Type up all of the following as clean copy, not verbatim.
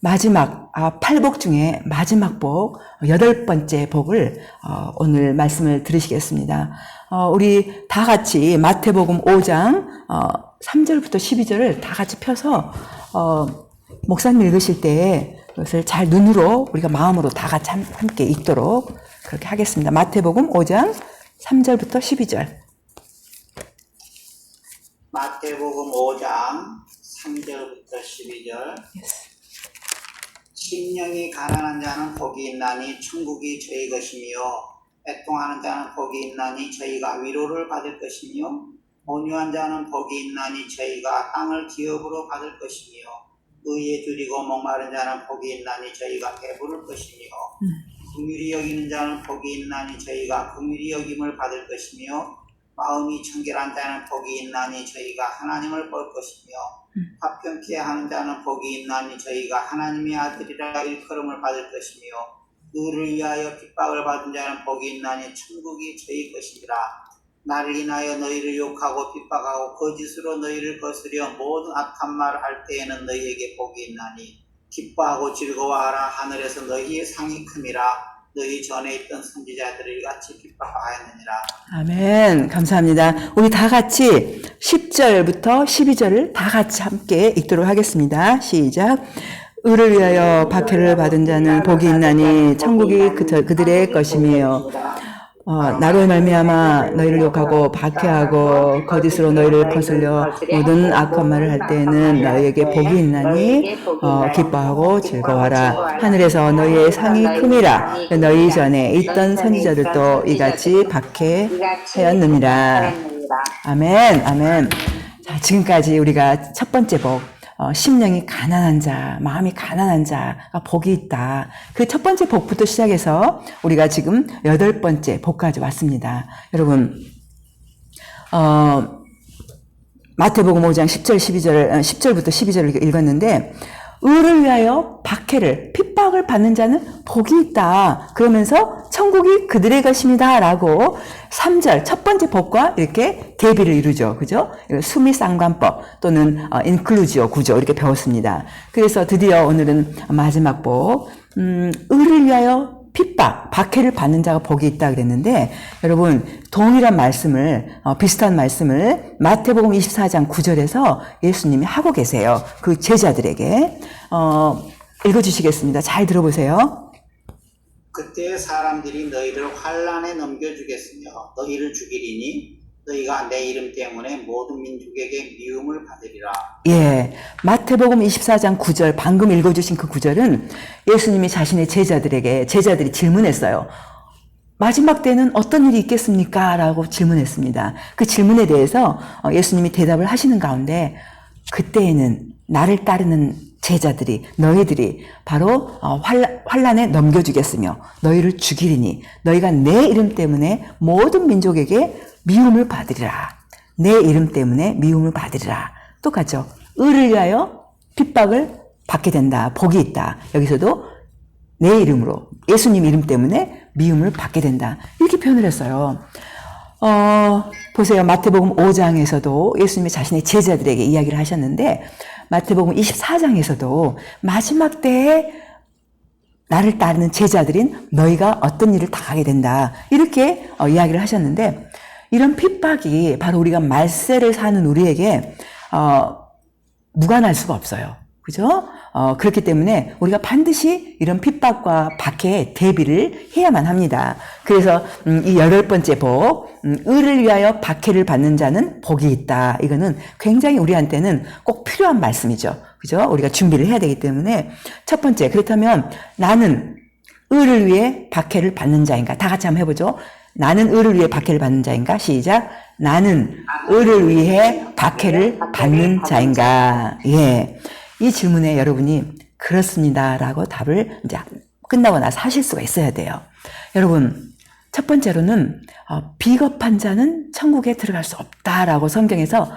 마지막 팔복 중에 마지막 복 8번째 복을 오늘 말씀을 들으시겠습니다. 우리 다 같이 마태복음 5장 3절부터 12절을 다 같이 펴서 목사님 읽으실 때 그것을 잘 눈으로 우리가 마음으로 다 같이 함께 읽도록 그렇게 하겠습니다. 마태복음 5장 3절부터 12절. 마태복음 5장 3절부터 12절. 심령이 가난한 자는 복이 있나니 천국이 저희 것이며, 애통하는 자는 복이 있나니 저희가 위로를 받을 것이며, 온유한 자는 복이 있나니 저희가 땅을 기업으로 받을 것이며, 의에 줄이고 목마른 자는 복이 있나니 저희가 배부를 것이며, 긍휼히 여기는 자는 복이 있나니 저희가 긍휼히 여김을 받을 것이며, 마음이 청결한 자는 복이 있나니 저희가 하나님을 볼 것이며, 화평케 하는 자는 복이 있나니 저희가 하나님의 아들이라 일컬음을 받을 것이며, 의를 위하여 핍박을 받은 자는 복이 있나니 천국이 저희 것이니라. 나를 인하여 너희를 욕하고 핍박하고 거짓으로 너희를 거스려 모든 악한 말을 할 때에는 너희에게 복이 있나니 기뻐하고 즐거워하라. 하늘에서 너희의 상이 큼이라. 너희 전에 있던 선지자들을 같이 핍박하였느니라. 아멘. 감사합니다. 우리 다 같이 10절부터 12절을 다 같이 함께 읽도록 하겠습니다. 시작. 의를 위하여 박해를 받은 자는 복이 있나니 천국이 그들의 것이며, 나로 말미암아 너희를 욕하고 박해하고 거짓으로 너희를 거슬려 모든 악한 말을 할 때에는 너희에게 복이 있나니 기뻐하고 즐거워하라. 하늘에서 너희의 상이 큼이라. 너희 전에 있던 선지자들도 이같이 박해하였느니라. 아멘. 아멘. 자, 지금까지 우리가 첫 번째 복, 심령이 가난한 자, 마음이 가난한 자가 복이 있다. 그 첫 번째 복부터 시작해서 우리가 지금 8번째 복까지 왔습니다. 여러분, 마태복음 5장 10절부터 12절을 읽었는데, 의를 위하여 박해를, 핍박을 받는 자는 복이 있다. 그러면서 천국이 그들의 것입니다. 라고 3절, 첫 번째 복과 이렇게 대비를 이루죠. 그죠? 수미 쌍관법 또는 인클루지오 구조 이렇게 배웠습니다. 그래서 드디어 오늘은 마지막 복, 의를 위하여 핍박, 박해를 받는 자가 복이 있다 그랬는데, 여러분 동일한 말씀을, 비슷한 말씀을 마태복음 24장 9절에서 예수님이 하고 계세요. 그 제자들에게. 읽어주시겠습니다. 잘 들어보세요. 그때 사람들이 너희를 환난에 넘겨주겠으며 너희를 죽이리니 너희가 내 이름 때문에 모든 민족에게 미움을 받으리라. 예, 마태복음 24장 9절, 방금 읽어주신 그 9절은 예수님이 자신의 제자들이 질문했어요. 마지막 때는 어떤 일이 있겠습니까? 라고 질문했습니다. 그 질문에 대해서 예수님이 대답을 하시는 가운데, 그때에는 나를 따르는 제자들이, 너희들이 바로 환난에 넘겨주겠으며 너희를 죽이리니 너희가 내 이름 때문에 모든 민족에게 미움을 받으리라. 내 이름 때문에 미움을 받으리라. 똑같죠. 의를 위하여 핍박을 받게 된다. 복이 있다. 여기서도 내 이름으로, 예수님 이름 때문에 미움을 받게 된다. 이렇게 표현을 했어요. 보세요. 마태복음 5장에서도 예수님이 자신의 제자들에게 이야기를 하셨는데, 마태복음 24장에서도 마지막 때에 나를 따르는 제자들인 너희가 어떤 일을 당하게 된다. 이렇게 이야기를 하셨는데, 이런 핍박이 바로 우리가 말세를 사는 우리에게 무관할 수가 없어요. 그죠? 그렇기 때문에 우리가 반드시 이런 핍박과 박해에 대비를 해야만 합니다. 그래서 이 8번째 복, 의를 위하여 박해를 받는 자는 복이 있다. 이거는 굉장히 우리한테는 꼭 필요한 말씀이죠. 그죠? 우리가 준비를 해야 되기 때문에 첫 번째, 그렇다면 나는 의를 위해 박해를 받는 자인가? 다 같이 한번 해보죠. 나는 의를 위해 박해를 받는 자인가? 시작. 나는 의를 위해 박해를 받는 자인가? 예. 이 질문에 여러분이 그렇습니다. 라고 답을 이제 끝나고 나서 하실 수가 있어야 돼요. 여러분, 첫 번째로는 비겁한 자는 천국에 들어갈 수 없다라고 성경에서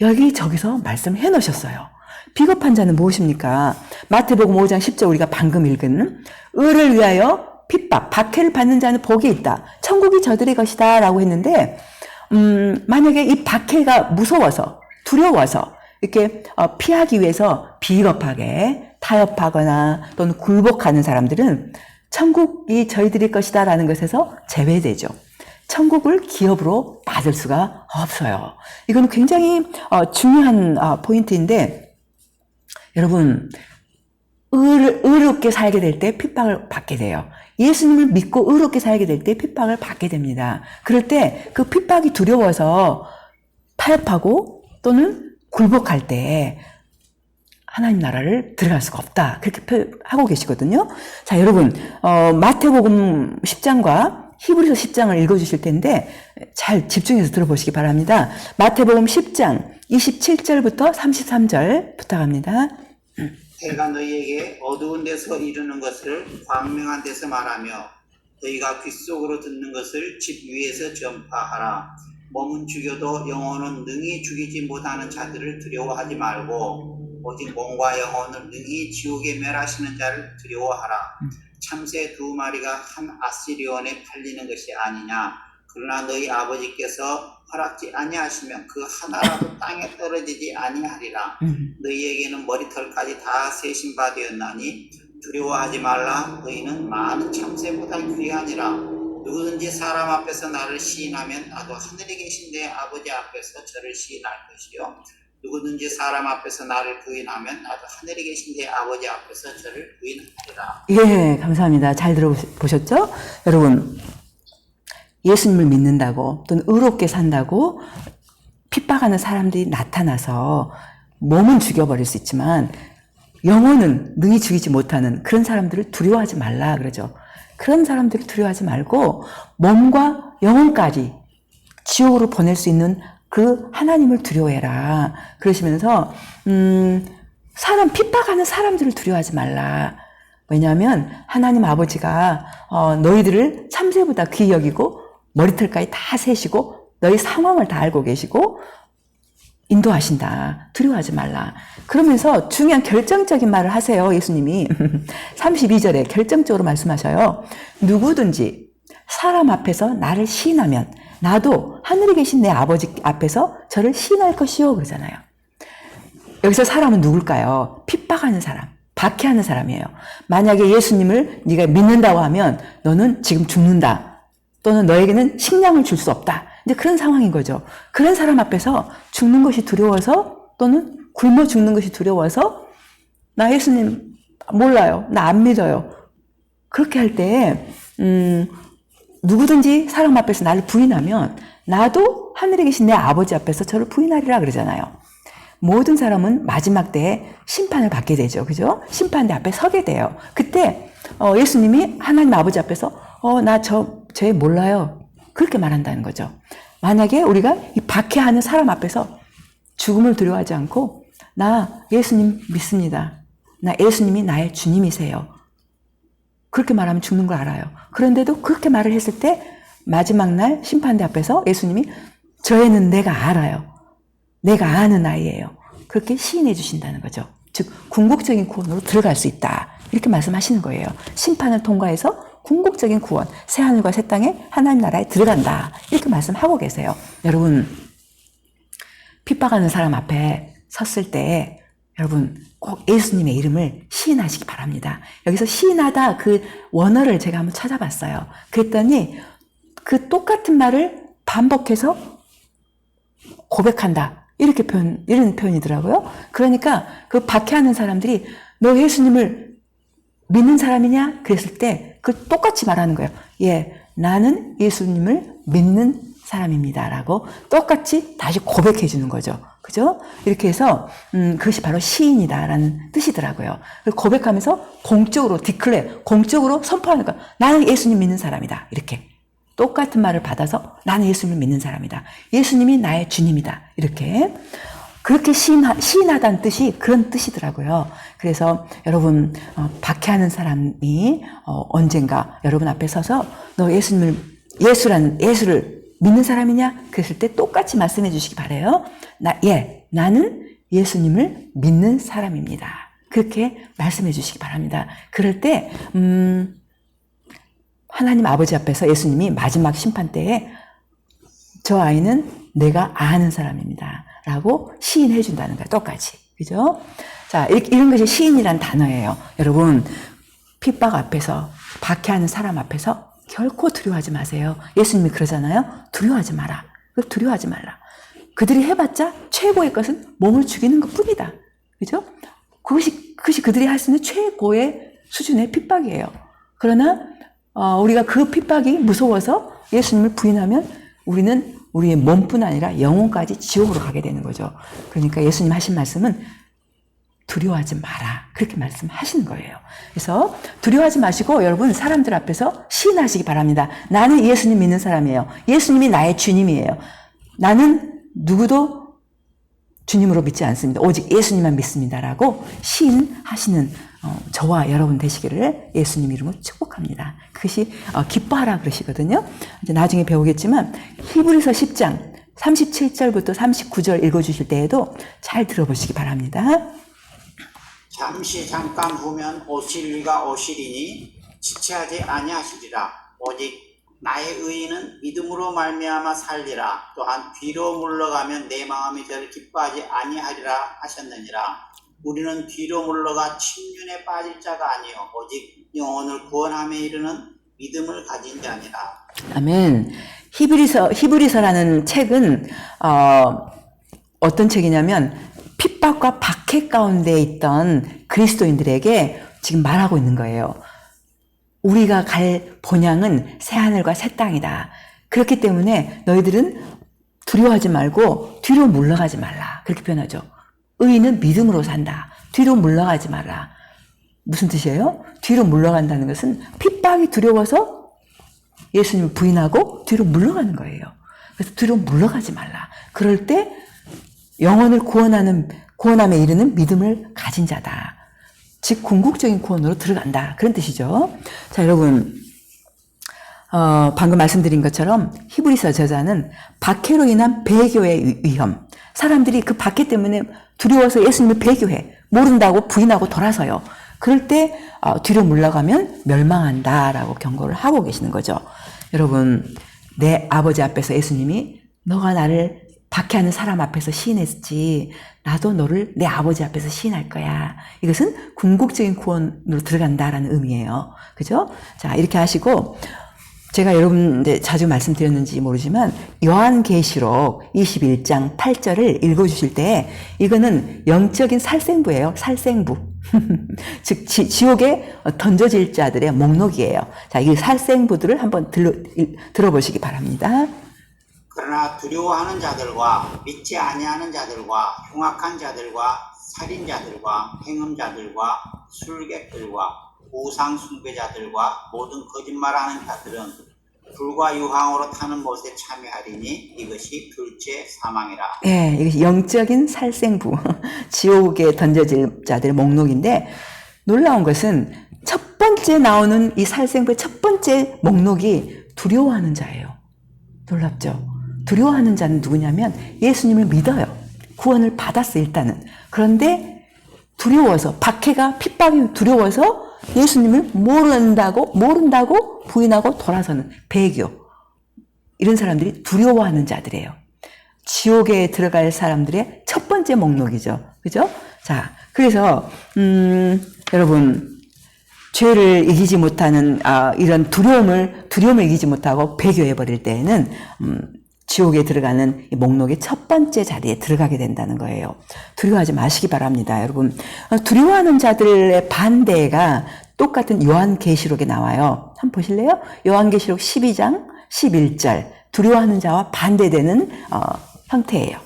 여기저기서 말씀해 놓으셨어요. 비겁한 자는 무엇입니까? 마태복음 5장 10절 우리가 방금 읽은 의를 위하여 핍박, 박해를 받는 자는 복이 있다. 천국이 저들의 것이다. 라고 했는데, 만약에 이 박해가 무서워서, 두려워서, 이렇게 피하기 위해서 비겁하게 타협하거나 또는 굴복하는 사람들은 천국이 저희들의 것이다 라는 것에서 제외되죠. 천국을 기업으로 받을 수가 없어요. 이건 굉장히 중요한 포인트인데, 여러분, 의롭게 살게 될 때 핍박을 받게 돼요. 예수님을 믿고 의롭게 살게 될 때 핍박을 받게 됩니다. 그럴 때 그 핍박이 두려워서 타협하고 또는 굴복할 때 하나님 나라를 들어갈 수가 없다. 그렇게 하고 계시거든요. 자, 여러분, 마태복음 10장과 히브리서 10장을 읽어주실 텐데 잘 집중해서 들어보시기 바랍니다. 마태복음 10장 27절부터 33절 부탁합니다. 해가 너희에게 어두운 데서 이르는 것을 광명한 데서 말하며 너희가 귓속으로 듣는 것을 집 위에서 전파하라. 몸은 죽여도 영혼은 능히 죽이지 못하는 자들을 두려워하지 말고 오직 몸과 영혼을 능히 지옥에 멸하시는 자를 두려워하라. 참새 2마리가 한 아시리온에 팔리는 것이 아니냐. 그러나 너희 아버지께서 허락지 아니하시면 그 하나라도 땅에 떨어지지 아니하리라. 너희에게는 머리털까지 다 세신 바 되었나니 두려워하지 말라. 너희는 많은 참새보다 귀하니라. 누구든지 사람 앞에서 나를 시인하면 나도 하늘에 계신 내 아버지 앞에서 저를 시인할 것이요. 누구든지 사람 앞에서 나를 부인하면 나도 하늘에 계신 내 아버지 앞에서 저를 부인하리라. 예, 감사합니다. 잘 들어보셨죠? 여러분, 예수님을 믿는다고 또는 의롭게 산다고 핍박하는 사람들이 나타나서 몸은 죽여버릴 수 있지만 영혼은 능히 죽이지 못하는 그런 사람들을 두려워하지 말라 그러죠. 그런 사람들을 두려워하지 말고 몸과 영혼까지 지옥으로 보낼 수 있는 그 하나님을 두려워해라. 그러시면서 사람 핍박하는 사람들을 두려워하지 말라. 왜냐하면 하나님 아버지가 너희들을 참새보다 귀히 여기고 머리털까지 다 세시고 너희 상황을 다 알고 계시고 인도하신다. 두려워하지 말라. 그러면서 중요한 결정적인 말을 하세요. 예수님이 32절에 결정적으로 말씀하셔요. 누구든지 사람 앞에서 나를 시인하면 나도 하늘에 계신 내 아버지 앞에서 저를 시인할 것이요 그러잖아요. 여기서 사람은 누굴까요? 핍박하는 사람, 박해하는 사람이에요. 만약에 예수님을 네가 믿는다고 하면 너는 지금 죽는다. 또는 너에게는 식량을 줄 수 없다. 이제 그런 상황인 거죠. 그런 사람 앞에서 죽는 것이 두려워서 또는 굶어 죽는 것이 두려워서 나 예수님 몰라요. 나 안 믿어요. 그렇게 할 때 누구든지 사람 앞에서 나를 부인하면 나도 하늘에 계신 내 아버지 앞에서 저를 부인하리라 그러잖아요. 모든 사람은 마지막 때에 심판을 받게 되죠. 그죠? 심판대 앞에 서게 돼요. 그때 예수님이 하나님 아버지 앞에서 나 쟤 몰라요. 그렇게 말한다는 거죠. 만약에 우리가 이 박해하는 사람 앞에서 죽음을 두려워하지 않고 나 예수님 믿습니다. 나 예수님이 나의 주님이세요. 그렇게 말하면 죽는 걸 알아요. 그런데도 그렇게 말을 했을 때 마지막 날 심판대 앞에서 예수님이 저 애는 내가 알아요. 내가 아는 아이예요. 그렇게 시인해 주신다는 거죠. 즉 궁극적인 구원으로 들어갈 수 있다. 이렇게 말씀하시는 거예요. 심판을 통과해서 궁극적인 구원, 새하늘과 새 땅에 하나님 나라에 들어간다. 이렇게 말씀하고 계세요. 여러분, 핍박하는 사람 앞에 섰을 때 여러분 꼭 예수님의 이름을 시인하시기 바랍니다. 여기서 시인하다 그 원어를 제가 한번 찾아봤어요. 그랬더니 그 똑같은 말을 반복해서 고백한다. 이런 표현이더라고요. 그러니까 그 박해하는 사람들이 너 예수님을 믿는 사람이냐? 그랬을 때 그 똑같이 말하는 거예요. 예, 나는 예수님을 믿는 사람입니다. 라고 똑같이 다시 고백해 주는 거죠. 그죠? 이렇게 해서 그것이 바로 시인이다라는 뜻이더라고요. 고백하면서 공적으로 공적으로 선포하는 거예요. 나는 예수님 믿는 사람이다. 이렇게. 똑같은 말을 받아서 나는 예수님을 믿는 사람이다. 예수님이 나의 주님이다. 이렇게. 그렇게 시인하다는 뜻이 그런 뜻이더라고요. 그래서 여러분 박해하는 사람이 언젠가 여러분 앞에 서서 너 예수를 믿는 사람이냐? 그랬을 때 똑같이 말씀해 주시기 바라요. 나는 예수님을 믿는 사람입니다. 그렇게 말씀해 주시기 바랍니다. 그럴 때 하나님 아버지 앞에서 예수님이 마지막 심판 때에 저 아이는 내가 아는 사람입니다. 라고 시인해 준다는 거야. 똑같이. 그죠? 자, 이런 것이 시인이란 단어예요. 여러분, 핍박 앞에서, 박해하는 사람 앞에서 결코 두려워하지 마세요. 예수님이 그러잖아요. 두려워하지 마라. 두려워하지 말라. 그들이 해봤자 최고의 것은 몸을 죽이는 것 뿐이다. 그죠? 그것이 그들이 할 수 있는 최고의 수준의 핍박이에요. 그러나, 우리가 그 핍박이 무서워서 예수님을 부인하면 우리는 우리의 몸뿐 아니라 영혼까지 지옥으로 가게 되는 거죠. 그러니까 예수님 하신 말씀은 두려워하지 마라. 그렇게 말씀하시는 거예요. 그래서 두려워하지 마시고 여러분 사람들 앞에서 시인하시기 바랍니다. 나는 예수님 믿는 사람이에요. 예수님이 나의 주님이에요. 나는 누구도 주님으로 믿지 않습니다. 오직 예수님만 믿습니다라고 시인하시는 저와 여러분 되시기를 예수님 이름으로 축복합니다. 그것이 기뻐하라 그러시거든요. 이제 나중에 배우겠지만 히브리서 10장 37절부터 39절 읽어주실 때에도 잘 들어보시기 바랍니다. 잠시 잠깐 후면 오실 이가 오시리니 지체하지 아니하시리라. 오직 나의 의인은 믿음으로 말미암아 살리라. 또한 뒤로 물러가면 내 마음이 저를 기뻐하지 아니하리라 하셨느니라. 우리는 뒤로 물러가 침륜에 빠질 자가 아니요 오직 영혼을 구원함에 이르는 믿음을 가진 자니라. 아멘. 히브리서라는 책은 어떤 책이냐면 핍박과 박해 가운데 있던 그리스도인들에게 지금 말하고 있는 거예요. 우리가 갈 본향은 새하늘과 새 땅이다. 그렇기 때문에 너희들은 두려워하지 말고 뒤로 물러가지 말라. 그렇게 표현하죠. 의인은 믿음으로 산다. 뒤로 물러가지 말라. 무슨 뜻이에요? 뒤로 물러간다는 것은 핍박이 두려워서 예수님을 부인하고 뒤로 물러가는 거예요. 그래서 뒤로 물러가지 말라. 그럴 때 영혼을 구원함에 이르는 믿음을 가진 자다. 즉 궁극적인 구원으로 들어간다. 그런 뜻이죠. 자, 여러분 방금 말씀드린 것처럼 히브리서 저자는 박해로 인한 배교의 위험, 사람들이 그 박해 때문에 두려워서 예수님을 배교해 모른다고 부인하고 돌아서요. 그럴 때 뒤로 물러가면 멸망한다라고 경고를 하고 계시는 거죠. 여러분, 내 아버지 앞에서 예수님이 너가 나를 박해하는 사람 앞에서 시인했지 나도 너를 내 아버지 앞에서 시인할 거야. 이것은 궁극적인 구원으로 들어간다라는 의미예요. 그죠? 자, 이렇게 하시고 제가 여러분한테 자주 말씀드렸는지 모르지만 요한계시록 21장 8절을 읽어주실 때 이거는 영적인 살생부예요. 살생부. 즉 지옥에 던져질 자들의 목록이에요. 자, 이 살생부들을 한번 들어보시기 바랍니다. 그러나 두려워하는 자들과 믿지 아니하는 자들과 흉악한 자들과 살인자들과 행음자들과 술객들과 우상 숭배자들과 모든 거짓말하는 자들은 불과 유황으로 타는 못에 참여하리니 이것이 둘째 사망이라. 네, 이것이 영적인 살생부, 지옥에 던져질 자들의 목록인데 놀라운 것은 첫 번째 나오는 이 살생부의 첫 번째 목록이 두려워하는 자예요. 놀랍죠? 두려워하는 자는 누구냐면 예수님을 믿어요. 구원을 받았어 일단은. 그런데 두려워서 박해가 핍박이 두려워서 예수님을 모른다고 부인하고 돌아서는 배교. 이런 사람들이 두려워하는 자들이에요. 지옥에 들어갈 사람들의 첫 번째 목록이죠. 그죠? 자, 그래서 여러분 죄를 이기지 못하는 이런 두려움을 이기지 못하고 배교해 버릴 때에는 지옥에 들어가는 이 목록의 첫 번째 자리에 들어가게 된다는 거예요. 두려워하지 마시기 바랍니다. 여러분, 두려워하는 자들의 반대가 똑같은 요한계시록에 나와요. 한번 보실래요? 요한계시록 12장 11절 두려워하는 자와 반대되는 형태예요.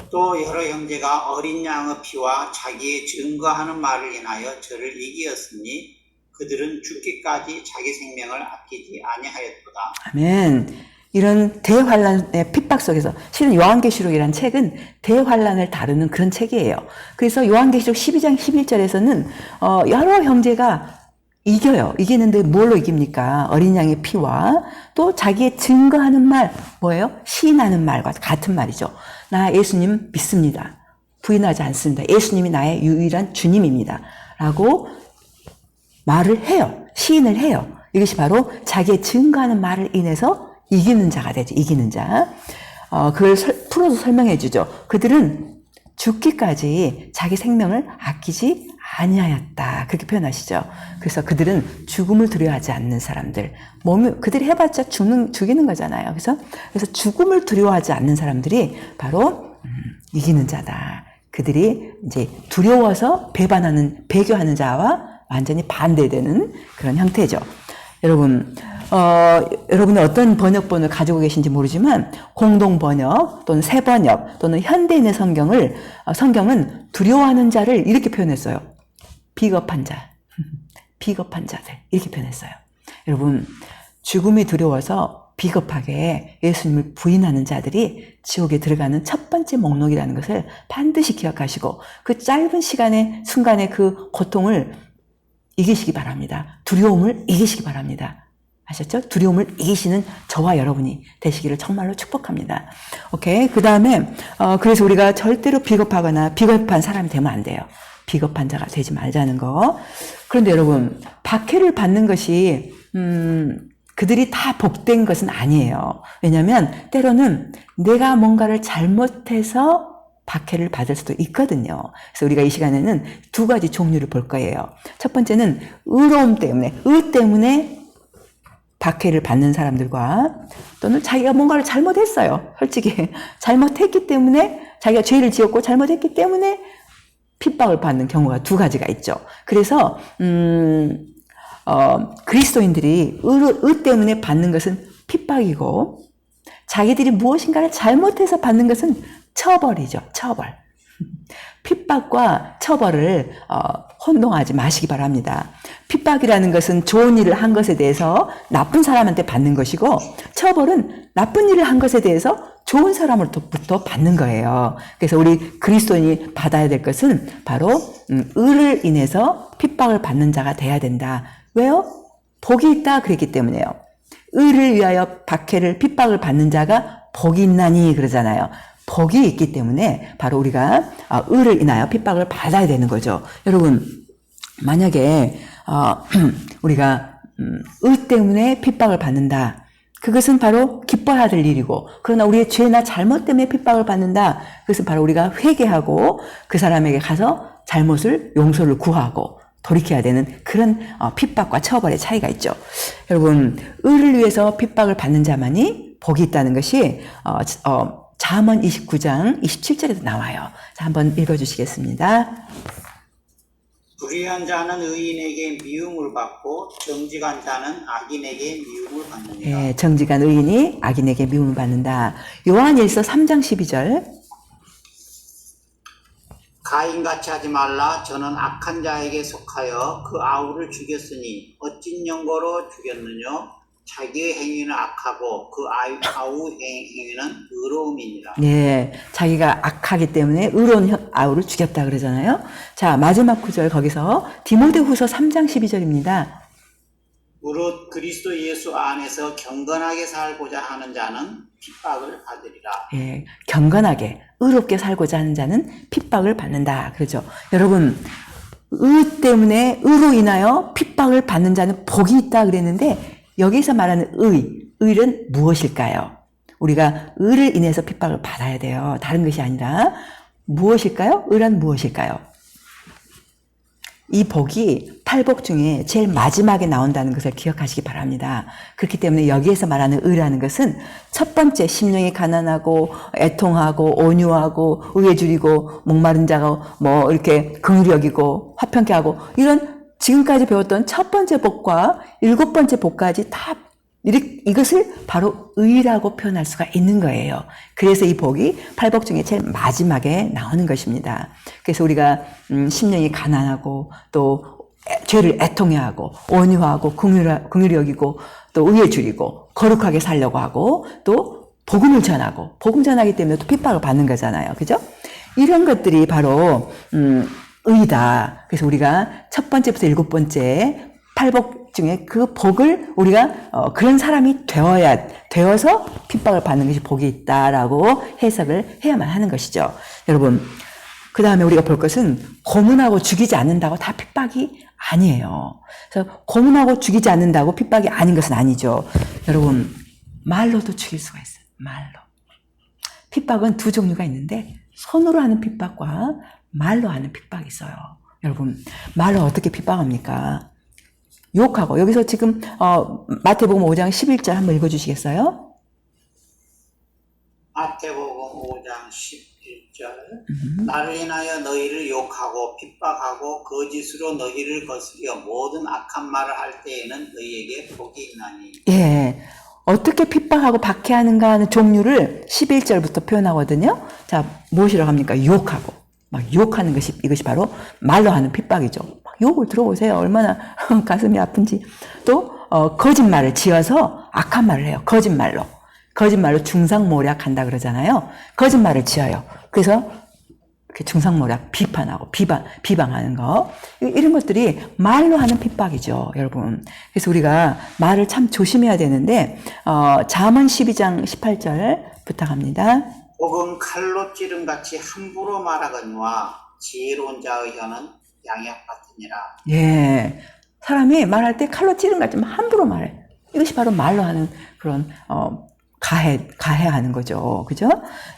또 여러 형제가 어린 양의 피와 자기의 증거하는 말을 인하여 저를 이기었으니 그들은 죽기까지 자기 생명을 아끼지 아니하였도다. 아멘. 이런 대환란의 핍박 속에서 실은 요한계시록이라는 책은 대환란을 다루는 그런 책이에요. 그래서 요한계시록 12장 11절에서는 여러 형제가 이겨요. 이기는데 뭘로 이깁니까? 어린 양의 피와 또 자기의 증거하는 말 뭐예요? 시인하는 말과 같은 말이죠. 나 예수님 믿습니다. 부인하지 않습니다. 예수님이 나의 유일한 주님입니다. 라고 말을 해요. 시인을 해요. 이것이 바로 자기의 증거하는 말을 인해서 이기는 자가 되죠. 이기는 자. 그걸 풀어서 설명해 주죠. 그들은 죽기까지 자기 생명을 아끼지 아니하였다. 그렇게 표현하시죠. 그래서 그들은 죽음을 두려워하지 않는 사람들. 그들이 해봤자 죽이는 거잖아요. 그래서 죽음을 두려워하지 않는 사람들이 바로 이기는 자다. 그들이 이제 두려워서 배교하는 자와 완전히 반대되는 그런 형태죠. 여러분은 어떤 번역본을 가지고 계신지 모르지만 공동 번역 또는 새 번역 또는 현대인의 성경은 두려워하는 자를 이렇게 표현했어요. 비겁한 자, 비겁한 자들 이렇게 표현했어요. 여러분, 죽음이 두려워서 비겁하게 예수님을 부인하는 자들이 지옥에 들어가는 첫 번째 목록이라는 것을 반드시 기억하시고 그 짧은 순간의 그 고통을 이기시기 바랍니다. 두려움을 이기시기 바랍니다. 아셨죠? 두려움을 이기시는 저와 여러분이 되시기를 정말로 축복합니다. 오케이. 그 다음에, 그래서 우리가 절대로 비겁하거나 비겁한 사람이 되면 안 돼요. 비겁한 자가 되지 말자는 거. 그런데 여러분, 박해를 받는 것이, 그들이 다 복된 것은 아니에요. 왜냐하면 때로는 내가 뭔가를 잘못해서 박해를 받을 수도 있거든요. 그래서 우리가 이 시간에는 두 가지 종류를 볼 거예요. 첫 번째는 의로움 때문에, 의 때문에 박해를 받는 사람들과 또는 자기가 뭔가를 잘못했어요. 솔직히 잘못했기 때문에 자기가 죄를 지었고 잘못했기 때문에 핍박을 받는 경우가 두 가지가 있죠. 그래서 그리스도인들이 의 때문에 받는 것은 핍박이고 자기들이 무엇인가를 잘못해서 받는 것은 처벌이죠. 처벌. 핍박과 처벌을 혼동하지 마시기 바랍니다. 핍박이라는 것은 좋은 일을 한 것에 대해서 나쁜 사람한테 받는 것이고 처벌은 나쁜 일을 한 것에 대해서 좋은 사람으로부터 받는 거예요. 그래서 우리 그리스도인이 받아야 될 것은 바로 의를 인해서 핍박을 받는 자가 돼야 된다. 왜요? 복이 있다 그랬기 때문에요. 의를 위하여 핍박을 받는 자가 복이 있나니 그러잖아요. 복이 있기 때문에 바로 우리가 의를 인하여 핍박을 받아야 되는 거죠. 여러분, 만약에 우리가 의 때문에 핍박을 받는다. 그것은 바로 기뻐야 될 일이고, 그러나 우리의 죄나 잘못 때문에 핍박을 받는다. 그것은 바로 우리가 회개하고 그 사람에게 가서 용서를 구하고 돌이켜야 되는 그런 핍박과 처벌의 차이가 있죠. 여러분, 의를 위해서 핍박을 받는 자만이 복이 있다는 것이 잠언 29장 27절에도 나와요. 자, 한번 읽어주시겠습니다. 불의한 자는 의인에게 미움을 받고 정직한 자는 악인에게 미움을 받느니라. 예, 정직한 의인이 악인에게 미움을 받는다. 요한일서 3장 12절. 가인같이 하지 말라. 저는 악한 자에게 속하여 그 아우를 죽였으니 어찐 연고로 죽였느냐. 자기의 행위는 악하고 그 아우 행위는 의로움이니라. 네, 자기가 악하기 때문에 의로운 아우를 죽였다 그러잖아요. 자, 마지막 구절 거기서 디모데후서 3장 12절입니다. 무릇 그리스도 예수 안에서 경건하게 살고자 하는 자는 핍박을 받으리라. 예, 경건하게 의롭게 살고자 하는 자는 핍박을 받는다. 그러죠. 여러분, 의 때문에 의로 인하여 핍박을 받는 자는 복이 있다 그랬는데 여기서 말하는 의는 무엇일까요? 우리가 의를 인해서 핍박을 받아야 돼요. 다른 것이 아니라 무엇일까요? 의란 무엇일까요? 이 복이 8복 중에 제일 마지막에 나온다는 것을 기억하시기 바랍니다. 그렇기 때문에 여기에서 말하는 의라는 것은 첫 번째 심령이 가난하고 애통하고 온유하고 의에 줄이고 목마른 자가 이렇게 긍휼히 여기고 화평케 하고 이런 지금까지 배웠던 첫 번째 복과 7번째 복까지 다 이것을 바로 의라고 표현할 수가 있는 거예요. 그래서 이 복이 8복 중에 제일 마지막에 나오는 것입니다. 그래서 우리가 심령이 가난하고 또 죄를 애통해하고 온유하고 긍휼히 여기고 또 의에 줄이고 거룩하게 살려고 하고 또 복음을 전하고 복음 전하기 때문에 또 핍박을 받는 거잖아요. 그죠? 이런 것들이 바로 의다. 그래서 우리가 첫 번째부터 7번째 8복 중에 그 복을 우리가 그런 사람이 되어서 핍박을 받는 것이 복이 있다라고 해석을 해야만 하는 것이죠. 여러분, 그 다음에 우리가 볼 것은 고문하고 죽이지 않는다고 다 핍박이 아니에요. 그래서 고문하고 죽이지 않는다고 핍박이 아닌 것은 아니죠. 여러분, 말로도 죽일 수가 있어요. 말로. 핍박은 두 종류가 있는데 손으로 하는 핍박과 말로 하는 핍박이 있어요. 여러분, 말로 어떻게 핍박합니까? 욕하고, 여기서 지금 마태복음 5장 11절 한번 읽어주시겠어요? 마태복음 5장 11절 나를 인하여 너희를 욕하고 핍박하고 거짓으로 너희를 거스려 모든 악한 말을 할 때에는 너희에게 복이 있나니. 예. 어떻게 핍박하고 박해하는가 하는 종류를 11절부터 표현하거든요. 자, 무엇이라고 합니까? 욕하고. 막 욕하는 이것이 바로 말로 하는 핍박이죠. 막 욕을 들어보세요. 얼마나 가슴이 아픈지. 또, 거짓말을 지어서 악한 말을 해요. 거짓말로 중상모략한다 그러잖아요. 거짓말을 지어요. 그래서 중상모략, 비판하고 비방하는 거, 이런 것들이 말로 하는 핍박이죠, 여러분. 그래서 우리가 말을 참 조심해야 되는데 잠언 12장 18절 부탁합니다. 혹은 칼로 찌름같이 함부로 말하거니와 지혜로운 자의 혀는 양약 같으니라. 예, 사람이 말할 때 칼로 찌름같이 함부로 말해. 이것이 바로 말로 하는 그런 가해하는 거죠, 그죠?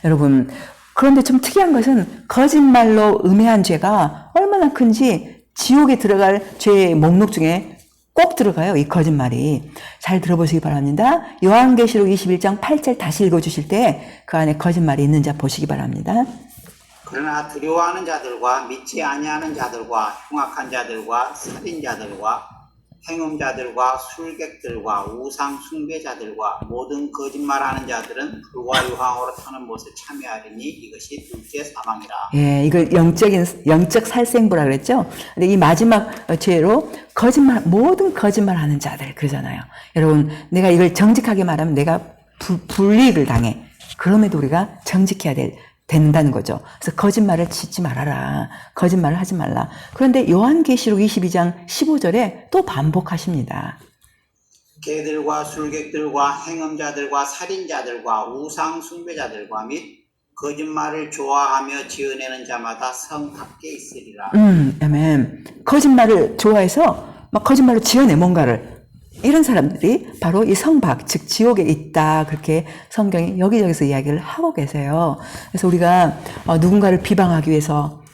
여러분. 그런데 좀 특이한 것은 거짓말로 음해한 죄가 얼마나 큰지 지옥에 들어갈 죄의 목록 중에 꼭 들어가요. 이 거짓말이. 잘 들어보시기 바랍니다. 요한계시록 21장 8절 다시 읽어주실 때 그 안에 거짓말이 있는지 보시기 바랍니다. 그러나 두려워하는 자들과 믿지 아니하는 자들과 흉악한 자들과 살인자들과 행음자들과 술객들과 우상 숭배자들과 모든 거짓말하는 자들은 불과 유황으로 타는 못에 참여하리니 이것이 둘째 사망이라. 예, 이걸 영적 살생부라 그랬죠. 근데 이 마지막 죄로 모든 거짓말하는 자들 그러잖아요. 여러분, 내가 이걸 정직하게 말하면 내가 불이익을 당해. 그럼에도 우리가 정직해야 된다는 거죠. 그래서 거짓말을 짓지 말아라. 거짓말을 하지 말라. 그런데 요한계시록 22장 15절에 또 반복하십니다. 개들과 술객들과 행음자들과 살인자들과 우상 숭배자들과 및 거짓말을 좋아하며 지어내는 자마다 성 밖에 있으리라. 아멘. 거짓말을 좋아해서 막 거짓말로 지어내 뭔가를. 이런 사람들이 바로 이 성박, 즉 지옥에 있다. 그렇게 성경이 여기저기서 이야기를 하고 계세요. 그래서 우리가 누군가를 비방하기 위해서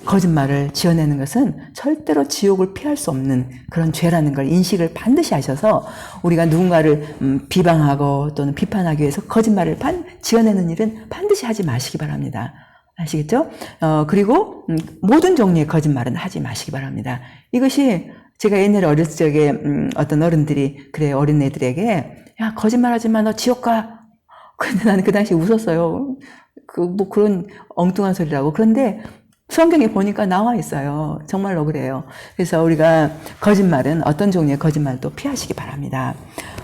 거짓말을 지어내는 것은 절대로 지옥을 피할 수 없는 그런 죄라는 걸 인식을 반드시 하셔서 우리가 누군가를 비방하고 또는 비판하기 위해서 거짓말을 지어내는 일은 반드시 하지 마시기 바랍니다. 아시겠죠? 그리고 모든 종류의 거짓말은 하지 마시기 바랍니다. 이것이 제가 옛날에 어렸을 적에 어떤 어른들이 그래 어린애들에게 야 거짓말하지 마 너 지옥 가. 근데 나는 그 당시 웃었어요. 뭐 그런 엉뚱한 소리라고. 그런데 성경에 보니까 나와 있어요. 정말로 그래요. 그래서 우리가 거짓말은 어떤 종류의 거짓말도 피하시기 바랍니다.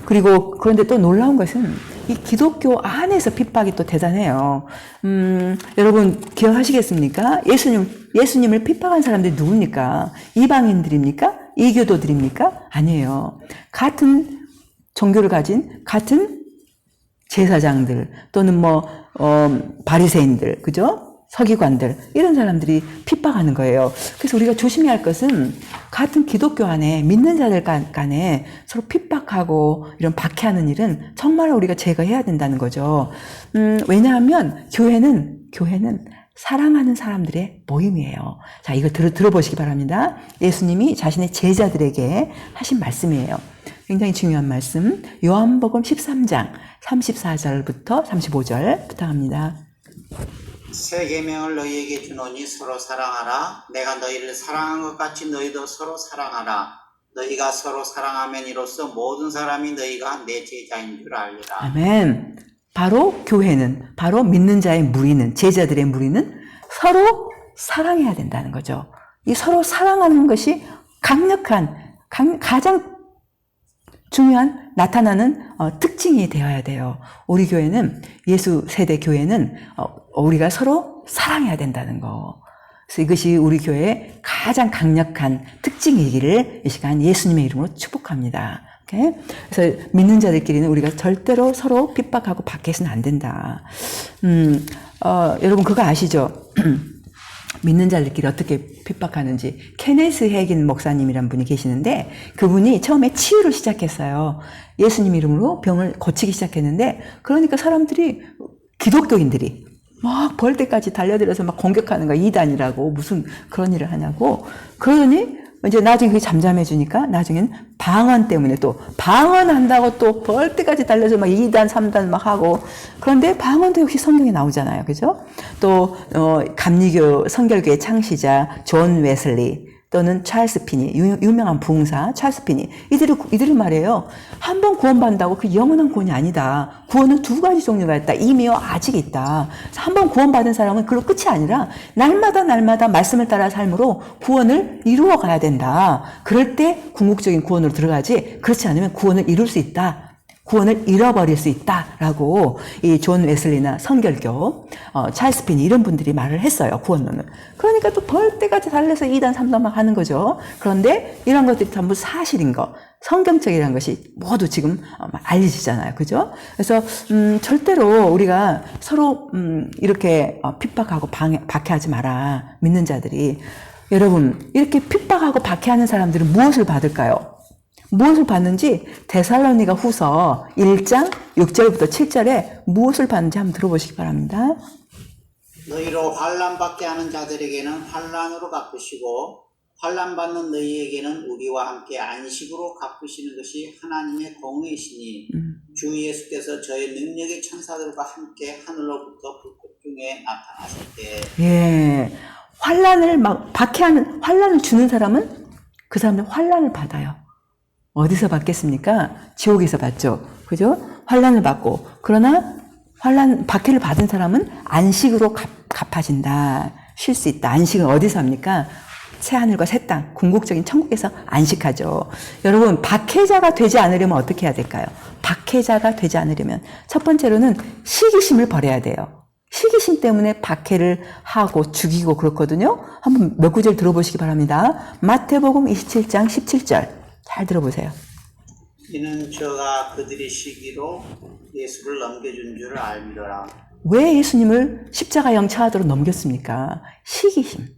그리고 그런데 또 놀라운 것은 이 기독교 안에서 핍박이 또 대단해요. 여러분 기억하시겠습니까? 예수님을 핍박한 사람들이 누굽니까? 이방인들입니까? 이교도들입니까? 아니에요. 같은 종교를 가진 같은 제사장들 또는 바리새인들, 그죠? 서기관들 이런 사람들이 핍박하는 거예요. 그래서 우리가 조심해야 할 것은 같은 기독교 안에 믿는 자들 간에 서로 핍박하고 이런 박해하는 일은 정말 우리가 제거해야 된다는 거죠. 왜냐하면 교회는 사랑하는 사람들의 모임이에요. 자, 이거 들어보시기 바랍니다. 예수님이 자신의 제자들에게 하신 말씀이에요. 굉장히 중요한 말씀. 요한복음 13장 34절부터 35절 부탁합니다. 새 계명을 너희에게 주노니 서로 사랑하라. 내가 너희를 사랑한 것 같이 너희도 서로 사랑하라. 너희가 서로 사랑하면 이로써 모든 사람이 너희가 내 제자인 줄 알리라. 아멘. 바로 교회는, 바로 믿는 자의 무리는, 제자들의 무리는 서로 사랑해야 된다는 거죠. 이 서로 사랑하는 것이 가장 중요한 나타나는 특징이 되어야 돼요. 우리 교회는, 예수 세대 교회는 우리가 서로 사랑해야 된다는 거. 그래서 이것이 우리 교회의 가장 강력한 특징이기를 이 시간 예수님의 이름으로 축복합니다. 오케이? 그래서 믿는 자들끼리는 우리가 절대로 서로 핍박하고 박해서는 안 된다. 여러분 그거 아시죠? 믿는 자들끼리 어떻게 핍박하는지. 케네스 해긴 목사님이란 분이 계시는데 그분이 처음에 치유를 시작했어요. 예수님 이름으로 병을 고치기 시작했는데 그러니까 사람들이 기독교인들이 막 벌떼까지 달려들어서 막 공격하는 거야. 이단이라고. 무슨 그런 일을 하냐고. 그러더니 이제 나중에 그게 잠잠해지니까 나중엔 방언 때문에 또 방언한다고 또 벌떼까지 달려서 막 2단, 3단 막 하고. 그런데 방언도 역시 성경에 나오잖아요. 그죠? 또, 감리교 성결교의 창시자 존 웨슬리 또는 찰스 피니, 유명한 부흥사 찰스 피니. 이들이 말해요. 한 번 구원받는다고 그 영원한 구원이 아니다. 구원은 두 가지 종류가 있다. 이미와 아직이 있다. 한 번 구원받은 사람은 그걸로 끝이 아니라 날마다 말씀을 따라 삶으로 구원을 이루어 가야 된다. 그럴 때 궁극적인 구원으로 들어가지. 그렇지 않으면 구원을 이룰 수 있다. 구원을 잃어버릴 수 있다라고 이 존 웨슬리나 성결교, 찰스 피니 이런 분들이 말을 했어요. 구원론을. 그러니까 또 벌떼같이 달려서 2단, 3단 막 하는 거죠. 그런데 이런 것들이 전부 사실인 거, 성경적이라는 것이 모두 지금 알려지잖아요. 그죠? 그래서 절대로 우리가 서로 이렇게 핍박하고 박해하지 마라. 믿는 자들이. 여러분, 이렇게 핍박하고 박해하는 사람들은 무엇을 받을까요? 무엇을 받는지 데살로니가 후서 1장 6절부터 7절에 무엇을 받는지 한번 들어보시기 바랍니다. 너희로 환난 받게 하는 자들에게는 환난으로 갚으시고 환난 받는 너희에게는 우리와 함께 안식으로 갚으시는 것이 하나님의 공의시니 주 예수께서 저의 능력의 천사들과 함께 하늘로부터 불꽃 중에 나타나실 때. 예, 환난을 막 박해하는 환난을 주는 사람은 그 사람은 환난을 받아요. 어디서 받겠습니까? 지옥에서 받죠. 그죠? 환난을 받고. 그러나 박해를 받은 사람은 안식으로 갚아진다. 쉴 수 있다. 안식은 어디서 합니까? 새하늘과 새 땅, 궁극적인 천국에서 안식하죠. 여러분, 박해자가 되지 않으려면 어떻게 해야 될까요? 박해자가 되지 않으려면 첫 번째로는 시기심을 버려야 돼요. 시기심 때문에 박해를 하고 죽이고 그렇거든요. 한번 몇 구절 들어보시기 바랍니다. 마태복음 27장 17절. 잘 들어보세요. 이는 저가 그들의 시기로 예수를 넘겨준 줄을 알미더라. 왜 예수님을 십자가 영차하도록 넘겼습니까? 시기심.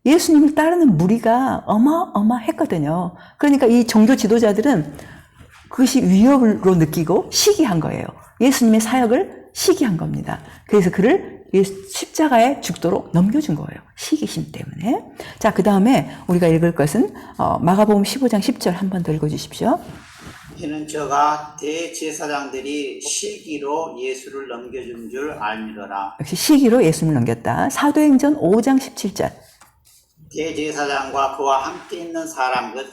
예수님을 따르는 무리가 어마어마했거든요. 그러니까 이 종교 지도자들은 그것이 위협으로 느끼고 시기한 거예요. 예수님의 사역을 시기한 겁니다. 그래서 그를 십자가에 죽도록 넘겨준 거예요. 시기심 때문에. 자, 그 다음에 우리가 읽을 것은 마가복음 15장 10절 한 번 더 읽어주십시오. 이는 저가 대제사장들이 시기로 예수를 넘겨준 줄 알미더라. 역시 시기로 예수님을 넘겼다. 사도행전 5장 17절. 대제사장과 그와 함께 있는 사람 곧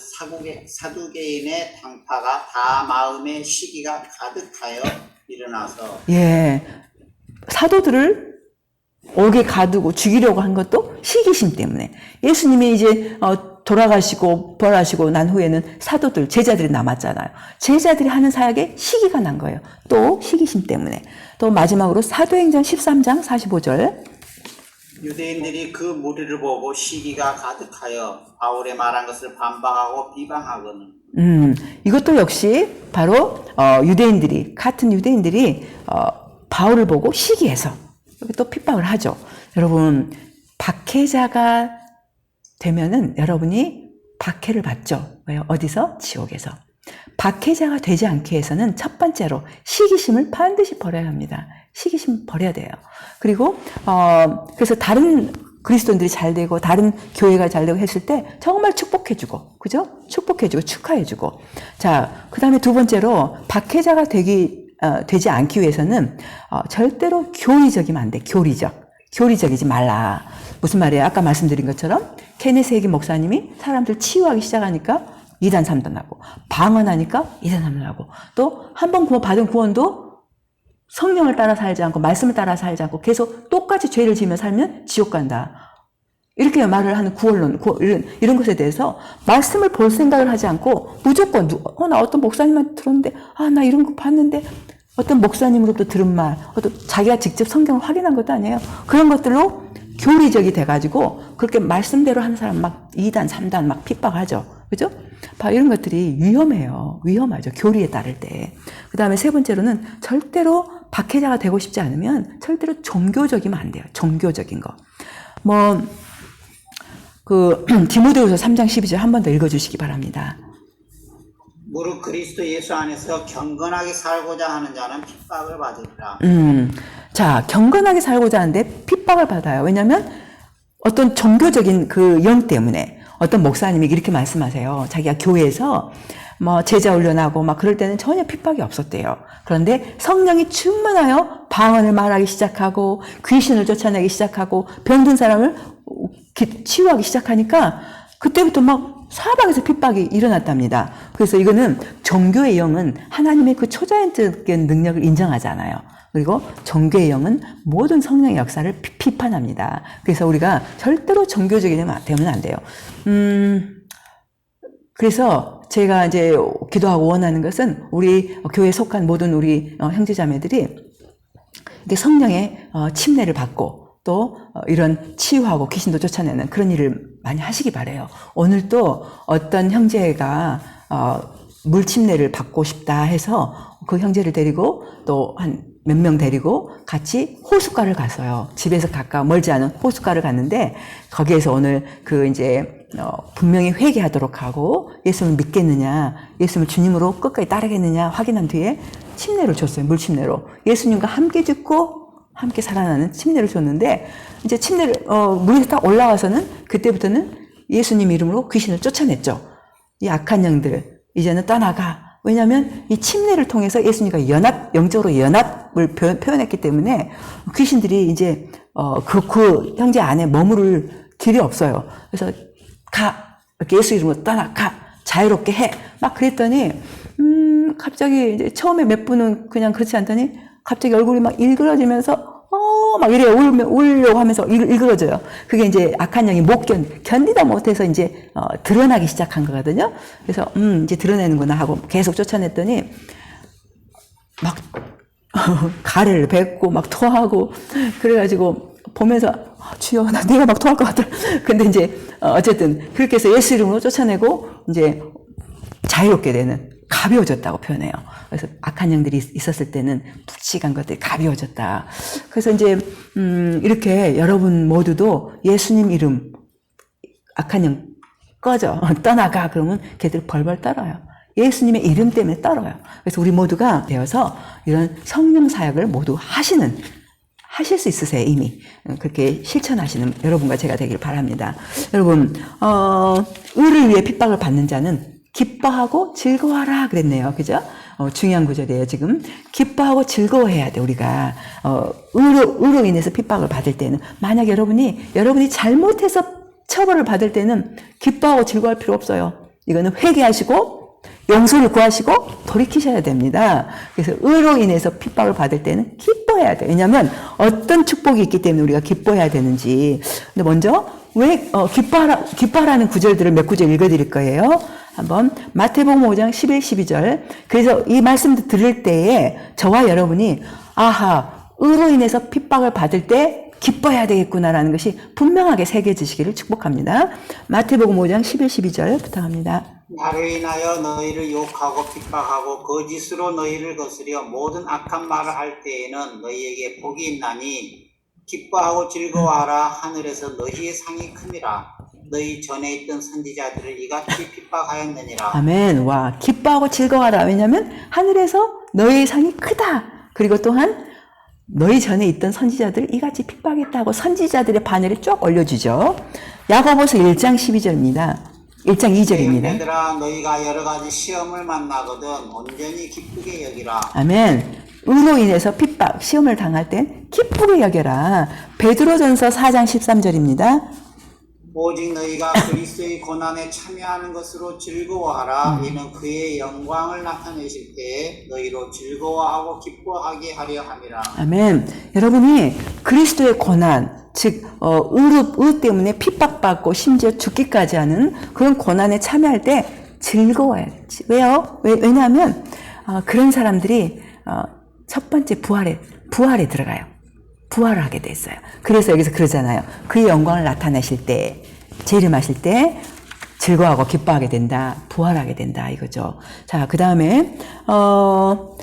사두개인의 당파가 다 마음에 시기가 가득하여 일어나서. 예, 사도들을 옥에 가두고 죽이려고 한 것도 시기심 때문에. 예수님이 이제 돌아가시고 벌하시고 난 후에는 사도들, 제자들이 남았잖아요. 제자들이 하는 사역에 시기가 난 거예요. 또 시기심 때문에. 또 마지막으로 사도행전 13장 45절. 유대인들이 그 무리를 보고 시기가 가득하여 바울의 말한 것을 반박하고 비방하거늘. 이것도 역시 바로 같은 유대인들이 바울을 보고 시기해서 여기 또 핍박을 하죠. 여러분, 박해자가 되면은 여러분이 박해를 받죠. 왜요? 어디서? 지옥에서. 박해자가 되지 않게 해서는 첫 번째로 시기심을 반드시 버려야 합니다. 시기심 버려야 돼요. 그리고 그래서 다른 그리스도인들이 잘 되고 다른 교회가 잘 되고 했을 때 정말 축복해주고, 그죠? 축복해주고 축하해주고. 자, 그 다음에 두 번째로 박해자가 되지 않기 위해서는 절대로 교리적이면 안 돼. 교리적이지 말라. 무슨 말이에요? 아까 말씀드린 것처럼 케네스 해기 목사님이 사람들 치유하기 시작하니까 2단 3단 하고, 방언하니까 2단 3단 하고, 또 한 번 받은 구원도 성령을 따라 살지 않고 말씀을 따라 살지 않고 계속 똑같이 죄를 지으며 살면 지옥 간다. 이렇게 말을 하는 구원론, 이런 것에 대해서 말씀을 볼 생각을 하지 않고 무조건 나 어떤 목사님한테 들었는데 나 이런 거 봤는데, 어떤 목사님으로부터 들은 말, 자기가 직접 성경을 확인한 것도 아니에요. 그런 것들로 교리적이 돼가지고 그렇게 말씀대로 하는 사람 막 2단 3단 막 핍박하죠. 그죠? 이런 것들이 위험하죠. 교리에 따를 때. 그 다음에 세 번째로는 절대로 박해자가 되고 싶지 않으면 절대로 종교적이면 안 돼요. 종교적인 거. 디모데후서 3장 12절 한 번 더 읽어주시기 바랍니다. 무릇 그리스도 예수 안에서 경건하게 살고자 하는 자는 핍박을 받으리라. 자, 경건하게 살고자 하는데 핍박을 받아요. 왜냐하면 어떤 종교적인 그 영 때문에 어떤 목사님이 이렇게 말씀하세요. 자기가 교회에서 뭐 제자 훈련하고 막 그럴 때는 전혀 핍박이 없었대요. 그런데 성령이 충만하여 방언을 말하기 시작하고 귀신을 쫓아내기 시작하고 병든 사람을 치유하기 시작하니까 그때부터 막 사방에서 핍박이 일어났답니다. 그래서 이거는 종교의 영은 하나님의 그 초자연적인 능력을 인정하잖아요. 그리고 종교의 영은 모든 성령의 역사를 비판합니다. 그래서 우리가 절대로 종교적이 되면 안 돼요. 그래서 제가 이제 기도하고 원하는 것은 우리 교회에 속한 모든 우리 형제자매들이 이게 성령의 침례를 받고 또 이런 치유하고 귀신도 쫓아내는 그런 일을 많이 하시기 바래요. 오늘 또 어떤 형제가 물침례를 받고 싶다 해서 그 형제를 데리고 또 한 몇 명 데리고 같이 호숫가를 갔어요. 집에서 가까워 멀지 않은 호숫가를 갔는데 거기에서 오늘 그 이제 분명히 회개하도록 하고 예수님을 믿겠느냐, 예수님을 주님으로 끝까지 따르겠느냐 확인한 뒤에 침례를 줬어요. 물침례로. 예수님과 함께 죽고 함께 살아나는 침례를 줬는데 이제 침례를 물에서 딱 올라와서는 그때부터는 예수님 이름으로 귀신을 쫓아냈죠. 이 악한 영들 이제는 떠나가. 왜냐하면 이 침례를 통해서 예수님과 영적으로 연합을 표현했기 때문에 귀신들이 이제 그 형제 안에 머무를 길이 없어요. 그래서 가, 이렇게 예수 이름으로 떠나, 가, 자유롭게 해. 막 그랬더니 갑자기 이제 처음에 몇 분은 그냥 그렇지 않더니 갑자기 얼굴이 막 일그러지면서 막 이래요. 울려고 하면서 일그러져요. 그게 이제 악한 영이 못 견디다 못해서 이제 드러나기 시작한 거거든요. 그래서 이제 드러내는구나 하고 계속 쫓아냈더니 막 가래를 뱉고 막 토하고 그래가지고 보면서 주여 내가 막 토할 것 같아. 근데 이제 어쨌든 그렇게 해서 예수 이름으로 쫓아내고 이제 자유롭게 되는 가벼워졌다고 표현해요. 그래서 악한 영들이 있었을 때는 묵직한 것들이 가벼워졌다. 그래서 이제 이렇게 여러분 모두도 예수님 이름 악한 영 꺼져 떠나가 그러면 걔들 벌벌 떨어요. 예수님의 이름 때문에 떨어요. 그래서 우리 모두가 되어서 이런 성령 사역을 모두 하실 수 있으세요. 이미 그렇게 실천하시는 여러분과 제가 되길 바랍니다. 여러분 의를 위해 핍박을 받는 자는 기뻐하고 즐거워하라 그랬네요. 그죠? 중요한 구절이에요. 지금 기뻐하고 즐거워해야 돼. 우리가 의로 인해서 핍박을 받을 때는 만약 여러분이 잘못해서 처벌을 받을 때는 기뻐하고 즐거워할 필요 없어요. 이거는 회개하시고 용서를 구하시고 돌이키셔야 됩니다. 그래서 의로 인해서 핍박을 받을 때는 기뻐해야 돼요. 왜냐하면 어떤 축복이 있기 때문에 우리가 기뻐해야 되는지. 근데 먼저 왜 기뻐하라는 구절들을 몇 구절 읽어드릴 거예요. 한번 마태복음 5장 11, 12절. 그래서 이 말씀을 들을 때에 저와 여러분이 아하 의로 인해서 핍박을 받을 때 기뻐해야 되겠구나라는 것이 분명하게 새겨지시기를 축복합니다. 마태복음 5장 11, 12절 부탁합니다. 나를 인하여 너희를 욕하고 핍박하고 거짓으로 너희를 거스려 모든 악한 말을 할 때에는 너희에게 복이 있나니 기뻐하고 즐거워하라. 하늘에서 너희의 상이 큼이라. 너희 전에 있던 선지자들을 이같이 핍박하였느니라. 아멘. 와, 기뻐하고 즐거워하라. 왜냐하면 하늘에서 너희의 상이 크다. 그리고 또한 너희 전에 있던 선지자들을 이같이 핍박했다고 선지자들의 바늘에 쭉 올려주죠. 야고보서 1장 12절입니다. 1장 2절입니다. 얘들아 너희가 여러 가지 시험을 만나거든 온전히 기쁘게 여기라. 아멘. 의로 인해서 핍박, 시험을 당할 땐 기쁘게 여겨라. 베드로전서 4장 13절입니다. 오직 너희가 그리스도의 고난에 참여하는 것으로 즐거워하라. 이는 그의 영광을 나타내실 때에 너희로 즐거워하고 기뻐하게 하려 함이라. 아멘. 여러분이 그리스도의 고난, 즉 의 때문에 핍박받고 심지어 죽기까지 하는 그런 고난에 참여할 때 즐거워야 돼. 왜요? 왜냐하면 그런 사람들이 첫 번째 부활에 들어가요. 부활을 하게 됐어요. 그래서 여기서 그러잖아요. 그의 영광을 나타내실 때, 재림하실 때 즐거워하고 기뻐하게 된다. 부활하게 된다. 이거죠. 자, 그 다음에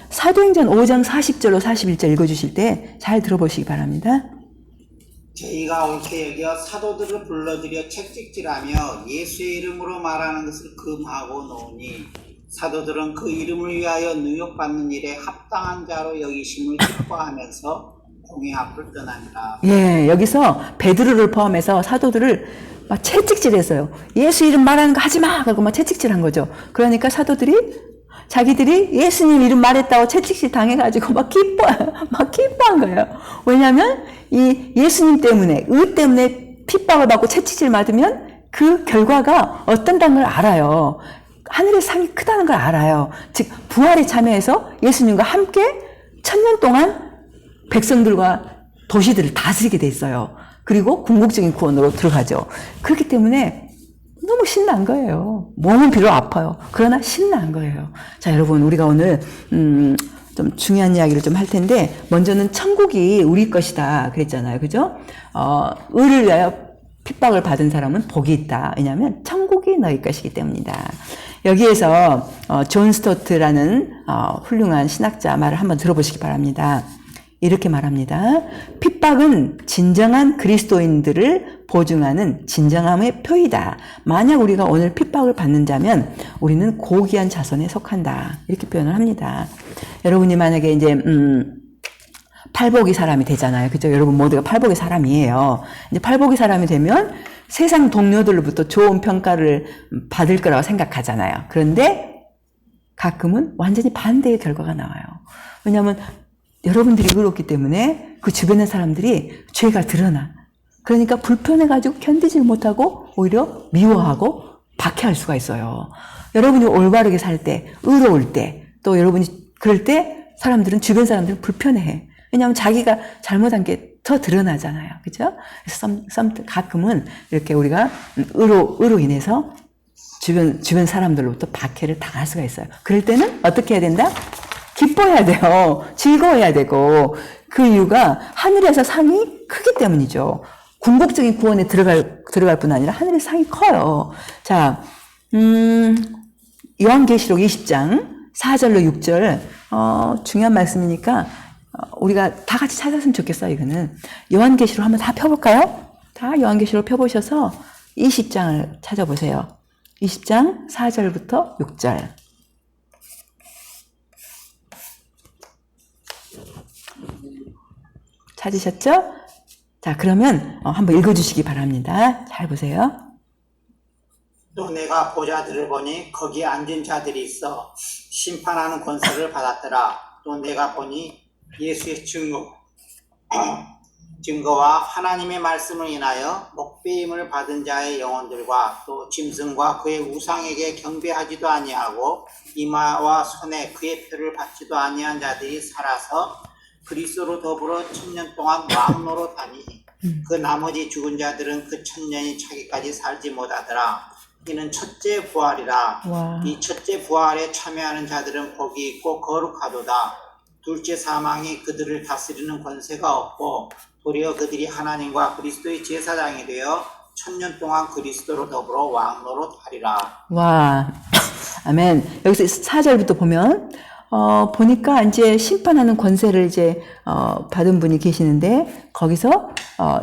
사도행전 5장 40절로 41절 읽어주실 때 잘 들어보시기 바랍니다. 저희가 옳게 여겨 사도들을 불러들여 책찍질하며 예수의 이름으로 말하는 것을 금하고 놓으니 사도들은 그 이름을 위하여 능욕받는 일에 합당한 자로 여기심을 기뻐하면서 공의 앞을 떠나니라. 예, 여기서 베드로를 포함해서 사도들을 막 채찍질했어요. 예수 이름 말하는 거 하지 마! 그러고 막 채찍질한 거죠. 그러니까 사도들이 자기들이 예수님 이름 말했다고 채찍질 당해가지고 막 기뻐한 거예요. 왜냐면 이 예수님 때문에, 의 때문에 핍박을 받고 채찍질 맞으면 그 결과가 어떤다는 걸 알아요. 하늘의 상이 크다는 걸 알아요. 즉, 부활에 참여해서 예수님과 함께 1000년 동안 백성들과 도시들을 다스리게 돼 있어요. 그리고 궁극적인 구원으로 들어가죠. 그렇기 때문에 너무 신난 거예요. 몸은 비록 아파요. 그러나 신난 거예요. 자, 여러분, 우리가 오늘 좀 중요한 이야기를 좀 할 텐데, 먼저는 천국이 우리 것이다 그랬잖아요. 그죠? 의를 위하여 핍박을 받은 사람은 복이 있다. 왜냐하면 천국이 너희 것이기 때문이다. 여기에서 존 스토트라는 훌륭한 신학자 말을 한번 들어보시기 바랍니다. 이렇게 말합니다. 핍박은 진정한 그리스도인들을 보증하는 진정함의 표이다. 만약 우리가 오늘 핍박을 받는 자면 우리는 고귀한 자손에 속한다. 이렇게 표현을 합니다. 여러분이 만약에 이제 팔복이 사람이 되잖아요. 그죠? 여러분 모두가 팔복의 사람이에요. 이제 팔복의 사람이 되면 세상 동료들로부터 좋은 평가를 받을 거라고 생각하잖아요. 그런데 가끔은 완전히 반대의 결과가 나와요. 왜냐하면 여러분들이 의롭기 때문에 그 주변의 사람들이 죄가 드러나. 그러니까 불편해가지고 견디지 못하고 오히려 미워하고 박해할 수가 있어요. 여러분이 올바르게 살 때, 의로울 때, 또 여러분이 그럴 때 사람들은, 주변 사람들은 불편해해. 왜냐하면 자기가 잘못한 게 더 드러나잖아요. 그죠? 그래서 가끔은 이렇게 우리가 의로 인해서 주변 사람들로부터 박해를 당할 수가 있어요. 그럴 때는 어떻게 해야 된다? 기뻐해야 돼요. 즐거워해야 되고, 그 이유가 하늘에서 상이 크기 때문이죠. 궁극적인 구원에 들어갈 뿐 아니라 하늘의 상이 커요. 자, 요한계시록 20장 4절로 6절, 중요한 말씀이니까, 우리가 다 같이 찾았으면 좋겠어요, 이거는. 요한계시록 한번 다 펴볼까요? 다 요한계시록 펴보셔서 20장을 찾아보세요. 20장 4절부터 6절. 찾으셨죠? 자, 그러면 한번 읽어주시기 바랍니다. 잘 보세요. 또 내가 보좌들을 보니 거기에 앉은 자들이 있어 심판하는 권세를 받았더라. 또 내가 보니 예수의 증거와 하나님의 말씀을 인하여 목배임을 받은 자의 영혼들과 또 짐승과 그의 우상에게 경배하지도 아니하고 이마와 손에 그의 표를 받지도 아니한 자들이 살아서 그리스도로 더불어 1000년 동안 왕노릇하니 그 나머지 죽은 자들은 그 1000년이 차기까지 살지 못하더라. 이는 첫째 부활이라. 와. 이 첫째 부활에 참여하는 자들은 복이 있고 거룩하도다. 둘째 사망이 그들을 다스리는 권세가 없고 도리어 그들이 하나님과 그리스도의 제사장이 되어 1000년 동안 그리스도로 더불어 왕노릇하리라. 와, 아멘. 여기서 4절부터 보면 보니까 이제 심판하는 권세를 이제 받은 분이 계시는데, 거기서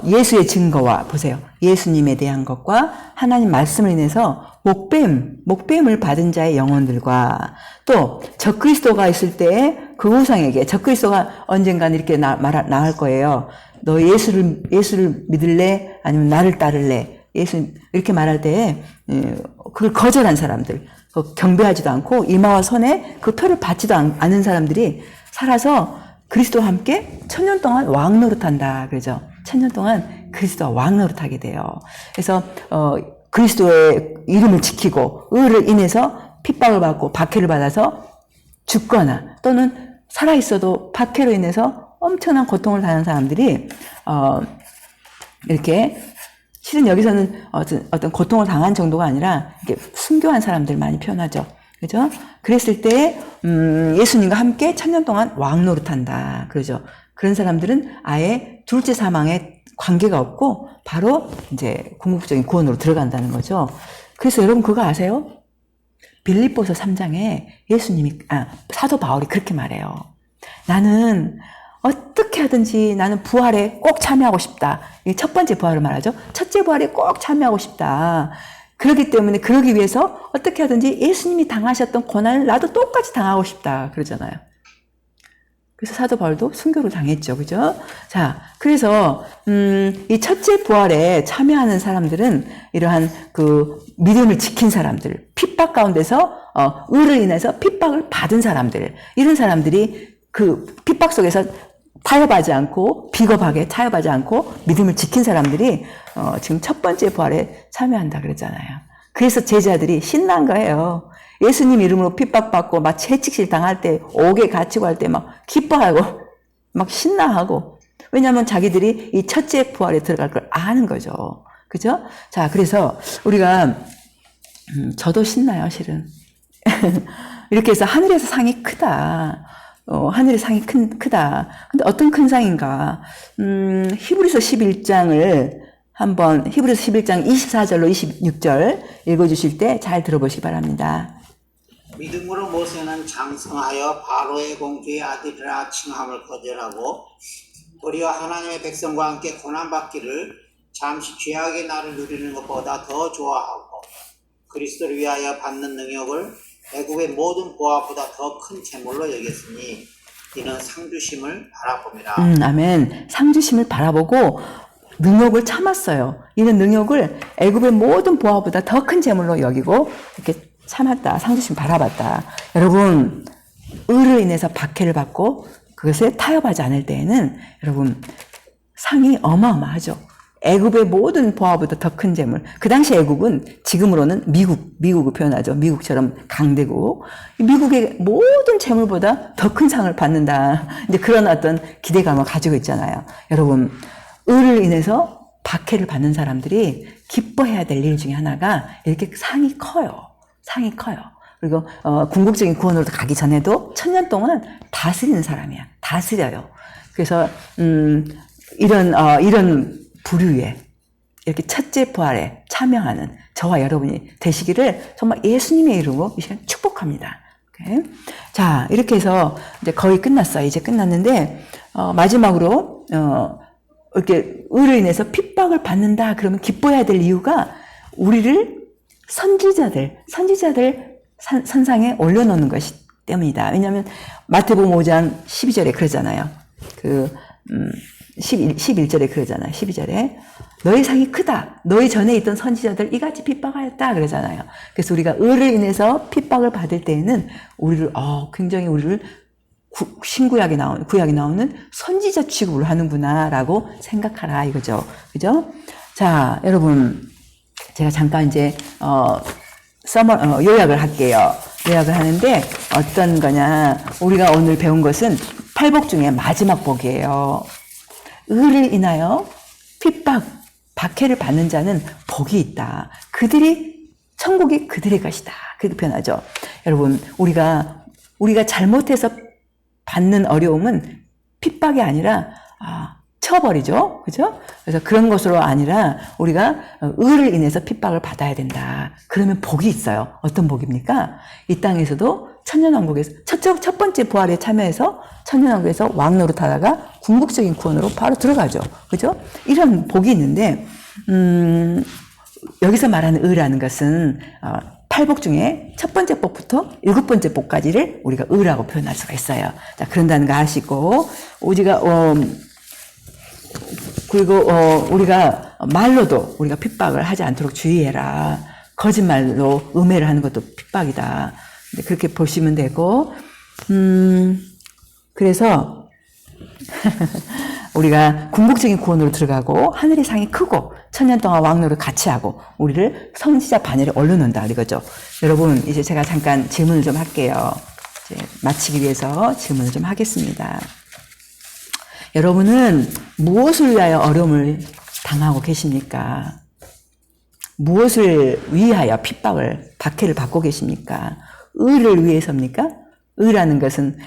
예수의 증거와, 보세요, 예수님에 대한 것과 하나님 말씀을 인해서 목배임을 받은 자의 영혼들과, 또 적그리스도가 있을 때 그 우상에게, 적그리스도가 언젠간 이렇게 나올 거예요. 너 예수를 믿을래? 아니면 나를 따를래? 예수 이렇게 말할 때 그걸 거절한 사람들, 경배하지도 않고 이마와 손에 그 표를 받지도 않은 사람들이 살아서 그리스도와 함께 1000년 동안 왕노릇한다. 그러죠. 1000년 동안 그리스도와 왕노릇하게 돼요. 그래서 그리스도의 이름을 지키고 의를 인해서 핍박을 받고 박해를 받아서 죽거나 또는 살아있어도 박해로 인해서 엄청난 고통을 당하는 사람들이 이렇게, 실은 여기서는 어떤 고통을 당한 정도가 아니라 이렇게 순교한 사람들 많이 표현하죠. 그죠? 그랬을 때 예수님과 함께 1000년 동안 왕노릇한다. 그러죠. 그런 사람들은 아예 둘째 사망에 관계가 없고 바로 이제 궁극적인 구원으로 들어간다는 거죠. 그래서 여러분 그거 아세요? 빌립보서 3장에 사도 바울이 그렇게 말해요. 나는 어떻게 하든지 나는 부활에 꼭 참여하고 싶다. 이게 첫 번째 부활을 말하죠. 첫째 부활에 꼭 참여하고 싶다. 그렇기 때문에 그러기 위해서 어떻게 하든지 예수님이 당하셨던 고난을 나도 똑같이 당하고 싶다. 그러잖아요. 그래서 사도 바울도 순교를 당했죠. 그죠? 자, 그래서, 이 첫째 부활에 참여하는 사람들은 이러한 그 믿음을 지킨 사람들, 핍박 가운데서, 의를 인해서 핍박을 받은 사람들, 이런 사람들이 그 핍박 속에서 타협하지 않고, 비겁하게 타협하지 않고, 믿음을 지킨 사람들이, 지금 첫 번째 부활에 참여한다 그랬잖아요. 그래서 제자들이 신난 거예요. 예수님 이름으로 핍박받고 막 채찍질 당할 때 옥에 갇히고 할 때 막 기뻐하고 막 신나하고 왜냐하면 자기들이 이 첫째 부활에 들어갈 걸 아는 거죠. 그죠? 자, 그래서 우리가 저도 신나요, 실은. 이렇게 해서 하늘에서 상이 크다. 하늘의 상이 크다. 근데 어떤 큰 상인가? 히브리서 11장을 한번 히브리서 11장 24절로 26절 읽어주실 때 잘 들어보시기 바랍니다. 믿음으로 모세는 장성하여 바로의 공주의 아들이라 칭함을 거절하고 도리어 하나님의 백성과 함께 고난받기를 잠시 죄악의 날을 누리는 것보다 더 좋아하고 그리스도를 위하여 받는 능력을 애굽의 모든 보화보다 더 큰 재물로 여겼으니 이는 상주심을 바라봅니다. 아멘. 상주심을 바라보고 능력을 참았어요. 이는 능력을 애굽의 모든 보화보다 더 큰 재물로 여기고 이렇게 참았다. 상주심 바라봤다. 여러분, 의를 인해서 박해를 받고 그것에 타협하지 않을 때에는 여러분 상이 어마어마하죠. 애굽의 모든 보화보다 더 큰 재물. 그 당시 애굽은 지금으로는 미국을 표현하죠. 미국처럼 강대국. 미국의 모든 재물보다 더 큰 상을 받는다. 이제 그런 어떤 기대감을 가지고 있잖아요. 여러분, 의를 인해서 박해를 받는 사람들이 기뻐해야 될 일 중에 하나가 이렇게 상이 커요. 상이 커요. 그리고 궁극적인 구원으로 가기 전에도 1000년 동안 다스리는 사람이야. 다스려요. 그래서 이런 부류에 이렇게 첫째 부활에 참여하는 저와 여러분이 되시기를 정말 예수님의 이름으로 이 시간 축복합니다. 오케이? 자, 이렇게 해서 이제 거의 끝났어요. 이제 끝났는데 마지막으로 이렇게 의로 인해서 핍박을 받는다 그러면 기뻐해야 될 이유가 우리를 선지자들 선상에 올려놓는 것이 때문이다. 왜냐하면 마태복음 5장 12절에 그러잖아요. 11절에 그러잖아요. 12절에 너희 상이 크다. 너희 전에 있던 선지자들 이같이 핍박하였다 그러잖아요. 그래서 우리가 의를 인해서 핍박을 받을 때에는 우리를 굉장히 우리를 구약에 나오는 선지자 취급을 하는구나라고 생각하라 이거죠. 그죠? 자, 여러분 제가 잠깐 이제 요약을 할게요. 요약을 하는데 어떤 거냐? 우리가 오늘 배운 것은 팔복 중에 마지막 복이에요. 의를 인하여 핍박, 박해를 받는 자는 복이 있다. 천국이 그들의 것이다. 그렇게 표현하죠. 여러분, 우리가 잘못해서 받는 어려움은 핍박이 아니라 쳐버리죠. 그죠? 그래서 그런 것으로 아니라 우리가 의를 인해서 핍박을 받아야 된다. 그러면 복이 있어요. 어떤 복입니까? 이 땅에서도 천년왕국에서 첫 번째 부활에 참여해서 천년왕국에서 왕 노릇하다가 궁극적인 구원으로 바로 들어가죠. 그죠? 이런 복이 있는데 여기서 말하는 의라는 것은 8복 중에 첫 번째 복부터 7번째 복까지를 우리가 의라고 표현할 수가 있어요. 자, 그런다는 거 아시고 그리고 우리가 말로도 우리가 핍박을 하지 않도록 주의해라. 거짓말로 음해를 하는 것도 핍박이다. 그렇게 보시면 되고 그래서 우리가 궁극적인 구원으로 들어가고 하늘의 상이 크고 천년 동안 왕노를 같이 하고 우리를 선지자 반열에 올려놓는다 이거죠. 여러분 이제 제가 잠깐 질문을 좀 할게요. 이제 마치기 위해서 질문을 좀 하겠습니다. 여러분은 무엇을 위하여 어려움을 당하고 계십니까? 무엇을 위하여 핍박을, 박해를 받고 계십니까? 의를 위해서입니까? 의라는 것은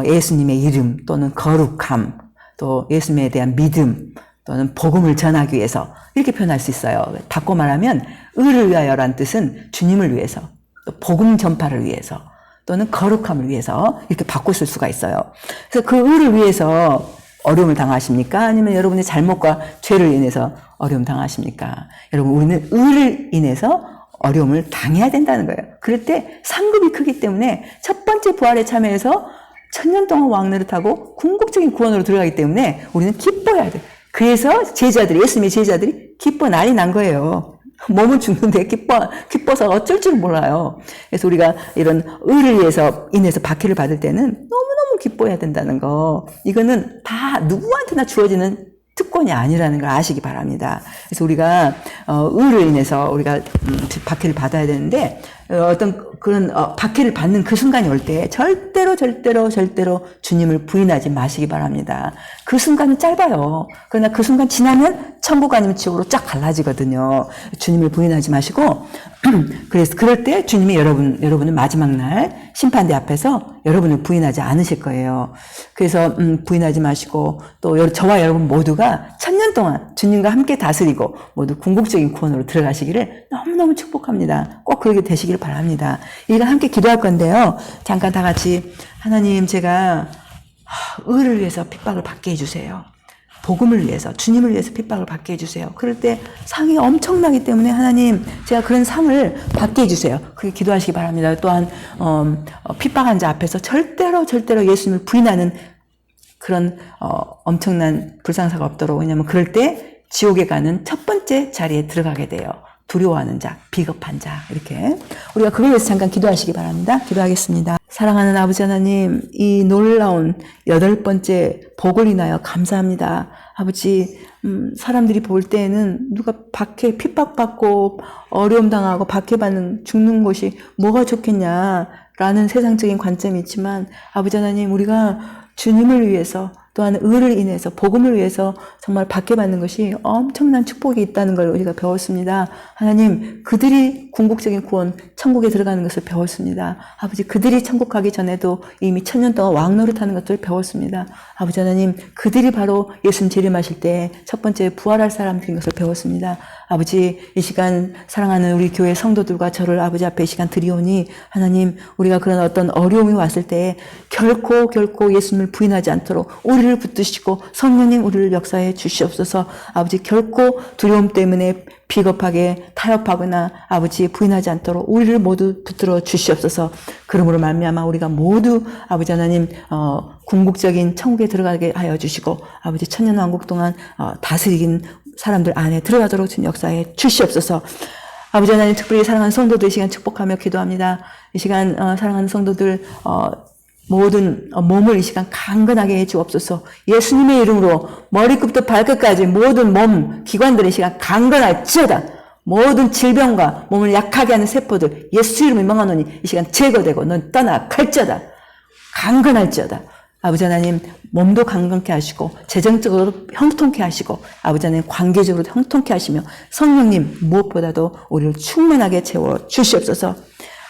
예수님의 이름 또는 거룩함, 또 예수님에 대한 믿음 또는 복음을 전하기 위해서 이렇게 표현할 수 있어요. 바꿔 말하면 의를 위하여란 뜻은 주님을 위해서, 또 복음 전파를 위해서 또는 거룩함을 위해서 이렇게 바꿔 쓸 수가 있어요. 그래서 그 의를 위해서 어려움을 당하십니까? 아니면 여러분의 잘못과 죄를 인해서 어려움 당하십니까? 여러분, 우리는 의를 인해서 어려움을 당해야 된다는 거예요. 그럴 때 상급이 크기 때문에 첫 번째 부활에 참여해서 천년 동안 왕노릇하고 궁극적인 구원으로 들어가기 때문에 우리는 기뻐해야 돼. 그래서 제자들이, 예수님의 제자들이 기뻐 난리 난 거예요. 몸은 죽는데 기뻐서 어쩔 줄 몰라요. 그래서 우리가 이런 의를 위해서 인해서 박해를 받을 때는 너무너무 기뻐해야 된다는 거. 이거는 다 누구한테나 주어지는 특권이 아니라는 걸 아시기 바랍니다. 그래서 우리가 의를 인해서 우리가 박해를 받아야 되는데 어떤 그런 박해를 받는 그 순간이 올 때 절대로 주님을 부인하지 마시기 바랍니다. 그 순간은 짧아요. 그러나 그 순간 지나면 천국 아니면 지옥으로 쫙 갈라지거든요. 주님을 부인하지 마시고 그래서 그럴 때 주님이 여러분은 마지막 날 심판대 앞에서 여러분을 부인하지 않으실 거예요. 그래서 부인하지 마시고 또 저와 여러분 모두가 천년 동안 주님과 함께 다스리고 모두 궁극적인 구원으로 들어가시기를 너무너무 축복합니다. 꼭 그렇게 되시기를 바랍니다. 이거 함께 기도할 건데요. 잠깐 다 같이 하나님 제가 의를 위해서 핍박을 받게 해주세요. 복음을 위해서 주님을 위해서 핍박을 받게 해주세요. 그럴 때 상이 엄청나기 때문에 하나님 제가 그런 상을 받게 해주세요. 그렇게 기도하시기 바랍니다. 또한 핍박한 자 앞에서 절대로 예수님을 부인하는 그런 엄청난 불상사가 없도록. 왜냐하면 그럴 때 지옥에 가는 첫 번째 자리에 들어가게 돼요. 두려워하는 자, 비겁한 자, 이렇게 우리가 그걸 위해서 잠깐 기도하시기 바랍니다. 기도하겠습니다. 사랑하는 아버지 하나님, 이 놀라운 8번째 복을 인하여 감사합니다. 아버지, 사람들이 볼 때에는 누가 핍박받고 어려움 당하고 박해받는 죽는 것이 뭐가 좋겠냐라는 세상적인 관점이 있지만 아버지 하나님, 우리가 주님을 위해서 또한 의를 인해서 복음을 위해서 정말 박해받는 것이 엄청난 축복이 있다는 걸 우리가 배웠습니다. 하나님, 그들이 궁극적인 구원, 천국에 들어가는 것을 배웠습니다. 아버지, 그들이 천국 가기 전에도 이미 천년 동안 왕노릇하는 것들을 배웠습니다. 아버지 하나님, 그들이 바로 예수님 재림하실 때 첫 번째 부활할 사람들인 것을 배웠습니다. 아버지, 이 시간 사랑하는 우리 교회 성도들과 저를 아버지 앞에 이 시간 드리오니 하나님, 우리가 그런 어떤 어려움이 왔을 때 결코 예수님을 부인하지 않도록 우리를 붙드시고 성령님 우리를 역사해 주시옵소서. 아버지, 결코 두려움 때문에 비겁하게 타협하거나 아버지 부인하지 않도록 우리를 모두 붙들어 주시옵소서. 그러므로 말미암아 우리가 모두 아버지 하나님 궁극적인 천국에 들어가게 하여 주시고 아버지 천년왕국 동안 다스리긴 사람들 안에 들어가도록 주님 역사해 주시옵소서. 아버지 하나님, 특별히 사랑하는 성도들 이 시간 축복하며 기도합니다. 이 시간 사랑하는 성도들 모든 몸을 이 시간 강건하게 해 주옵소서. 예수님의 이름으로 머리끝부터 발끝까지 모든 몸 기관들이 이 시간 강건할지어다. 모든 질병과 몸을 약하게 하는 세포들 예수 이름으로 명하노니 이 시간 제거되고 넌 떠나갈지어다. 강건할지어다. 아버지 하나님, 몸도 강건케 하시고 재정적으로 형통케 하시고 아버지 하나님 관계적으로 형통케 하시며 성령님 무엇보다도 우리를 충만하게 채워 주시옵소서.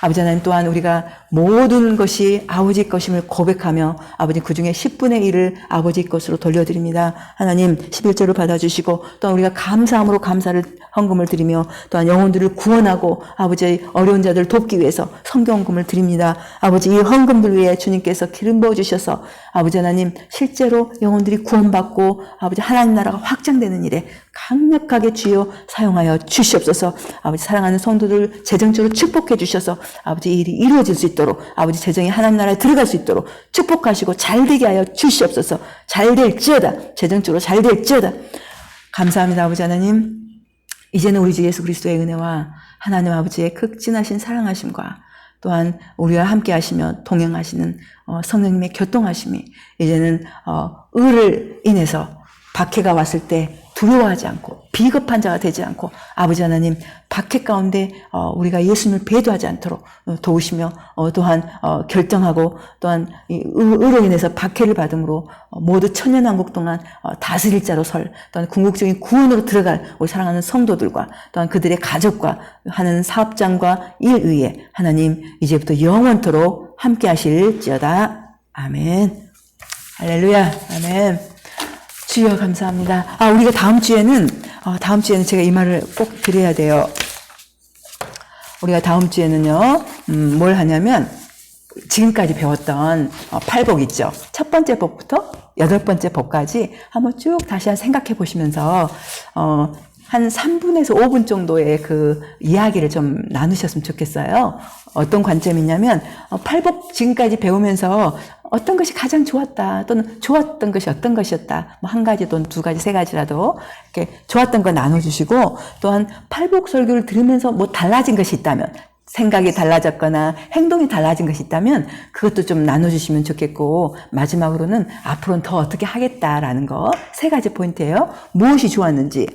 아버지 하나님, 또한 우리가 모든 것이 아버지 것임을 고백하며 아버지 그중에 10분의 1을 아버지 것으로 돌려드립니다. 하나님 11조를 받아주시고 또한 우리가 감사함으로 감사를 헌금을 드리며 또한 영혼들을 구원하고 아버지 어려운 자들을 돕기 위해서 성경헌금을 드립니다. 아버지, 이 헌금들 위해 주님께서 기름 부어주셔서 아버지 하나님 실제로 영혼들이 구원받고 아버지 하나님 나라가 확장되는 일에 강력하게 주여 사용하여 주시옵소서. 아버지, 사랑하는 성도들 재정적으로 축복해 주셔서 아버지 이 일이 이루어질 수 있도록 아버지 재정이 하나님 나라에 들어갈 수 있도록 축복하시고 잘되게 하여 주시옵소서. 잘될지어다. 재정적으로 잘될지어다. 감사합니다. 아버지 하나님, 이제는 우리 주 예수 그리스도의 은혜와 하나님 아버지의 극진하신 사랑하심과 또한 우리와 함께 하시며 동행하시는 성령님의 교통하심이 이제는 의를 인해서 박해가 왔을 때 두려워하지 않고 비겁한 자가 되지 않고 아버지 하나님 박해 가운데 우리가 예수님을 배도하지 않도록 도우시며 또한 결정하고 또한 의로 인해서 박해를 받음으로 모두 천년왕국 동안 다스릴 자로 설 또한 궁극적인 구원으로 들어갈 우리 사랑하는 성도들과 또한 그들의 가족과 하는 사업장과 일 위에 하나님 이제부터 영원토록 함께 하실지어다. 아멘. 할렐루야. 아멘. 주여 감사합니다. 우리가 다음 주에는 제가 이 말을 꼭 드려야 돼요. 우리가 다음 주에는요, 뭘 하냐면, 지금까지 배웠던 8복 있죠. 첫 번째 복부터 8번째 복까지 한번 쭉 다시 생각해 보시면서, 한 3분에서 5분 정도의 그 이야기를 좀 나누셨으면 좋겠어요. 어떤 관점이냐면, 8복 지금까지 배우면서 어떤 것이 가장 좋았다 또는 좋았던 것이 어떤 것이었다 뭐 한 가지 또는 두 가지 세 가지라도 이렇게 좋았던 거 나눠주시고 또한 팔복설교를 들으면서 뭐 달라진 것이 있다면 생각이 달라졌거나 행동이 달라진 것이 있다면 그것도 좀 나눠주시면 좋겠고 마지막으로는 앞으로는 더 어떻게 하겠다라는 거 세 가지 포인트예요. 무엇이 좋았는지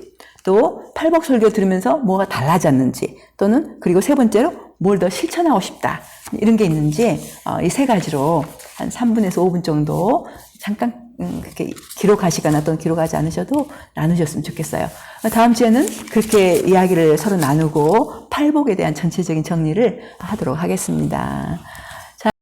또 팔복설교 들으면서 뭐가 달라졌는지 또는 그리고 세 번째로 뭘 더 실천하고 싶다 이런 게 있는지 이 세 가지로 한 3분에서 5분 정도 잠깐 그렇게 기록하시거나 또는 기록하지 않으셔도 나누셨으면 좋겠어요. 다음 주에는 그렇게 이야기를 서로 나누고 팔복에 대한 전체적인 정리를 하도록 하겠습니다.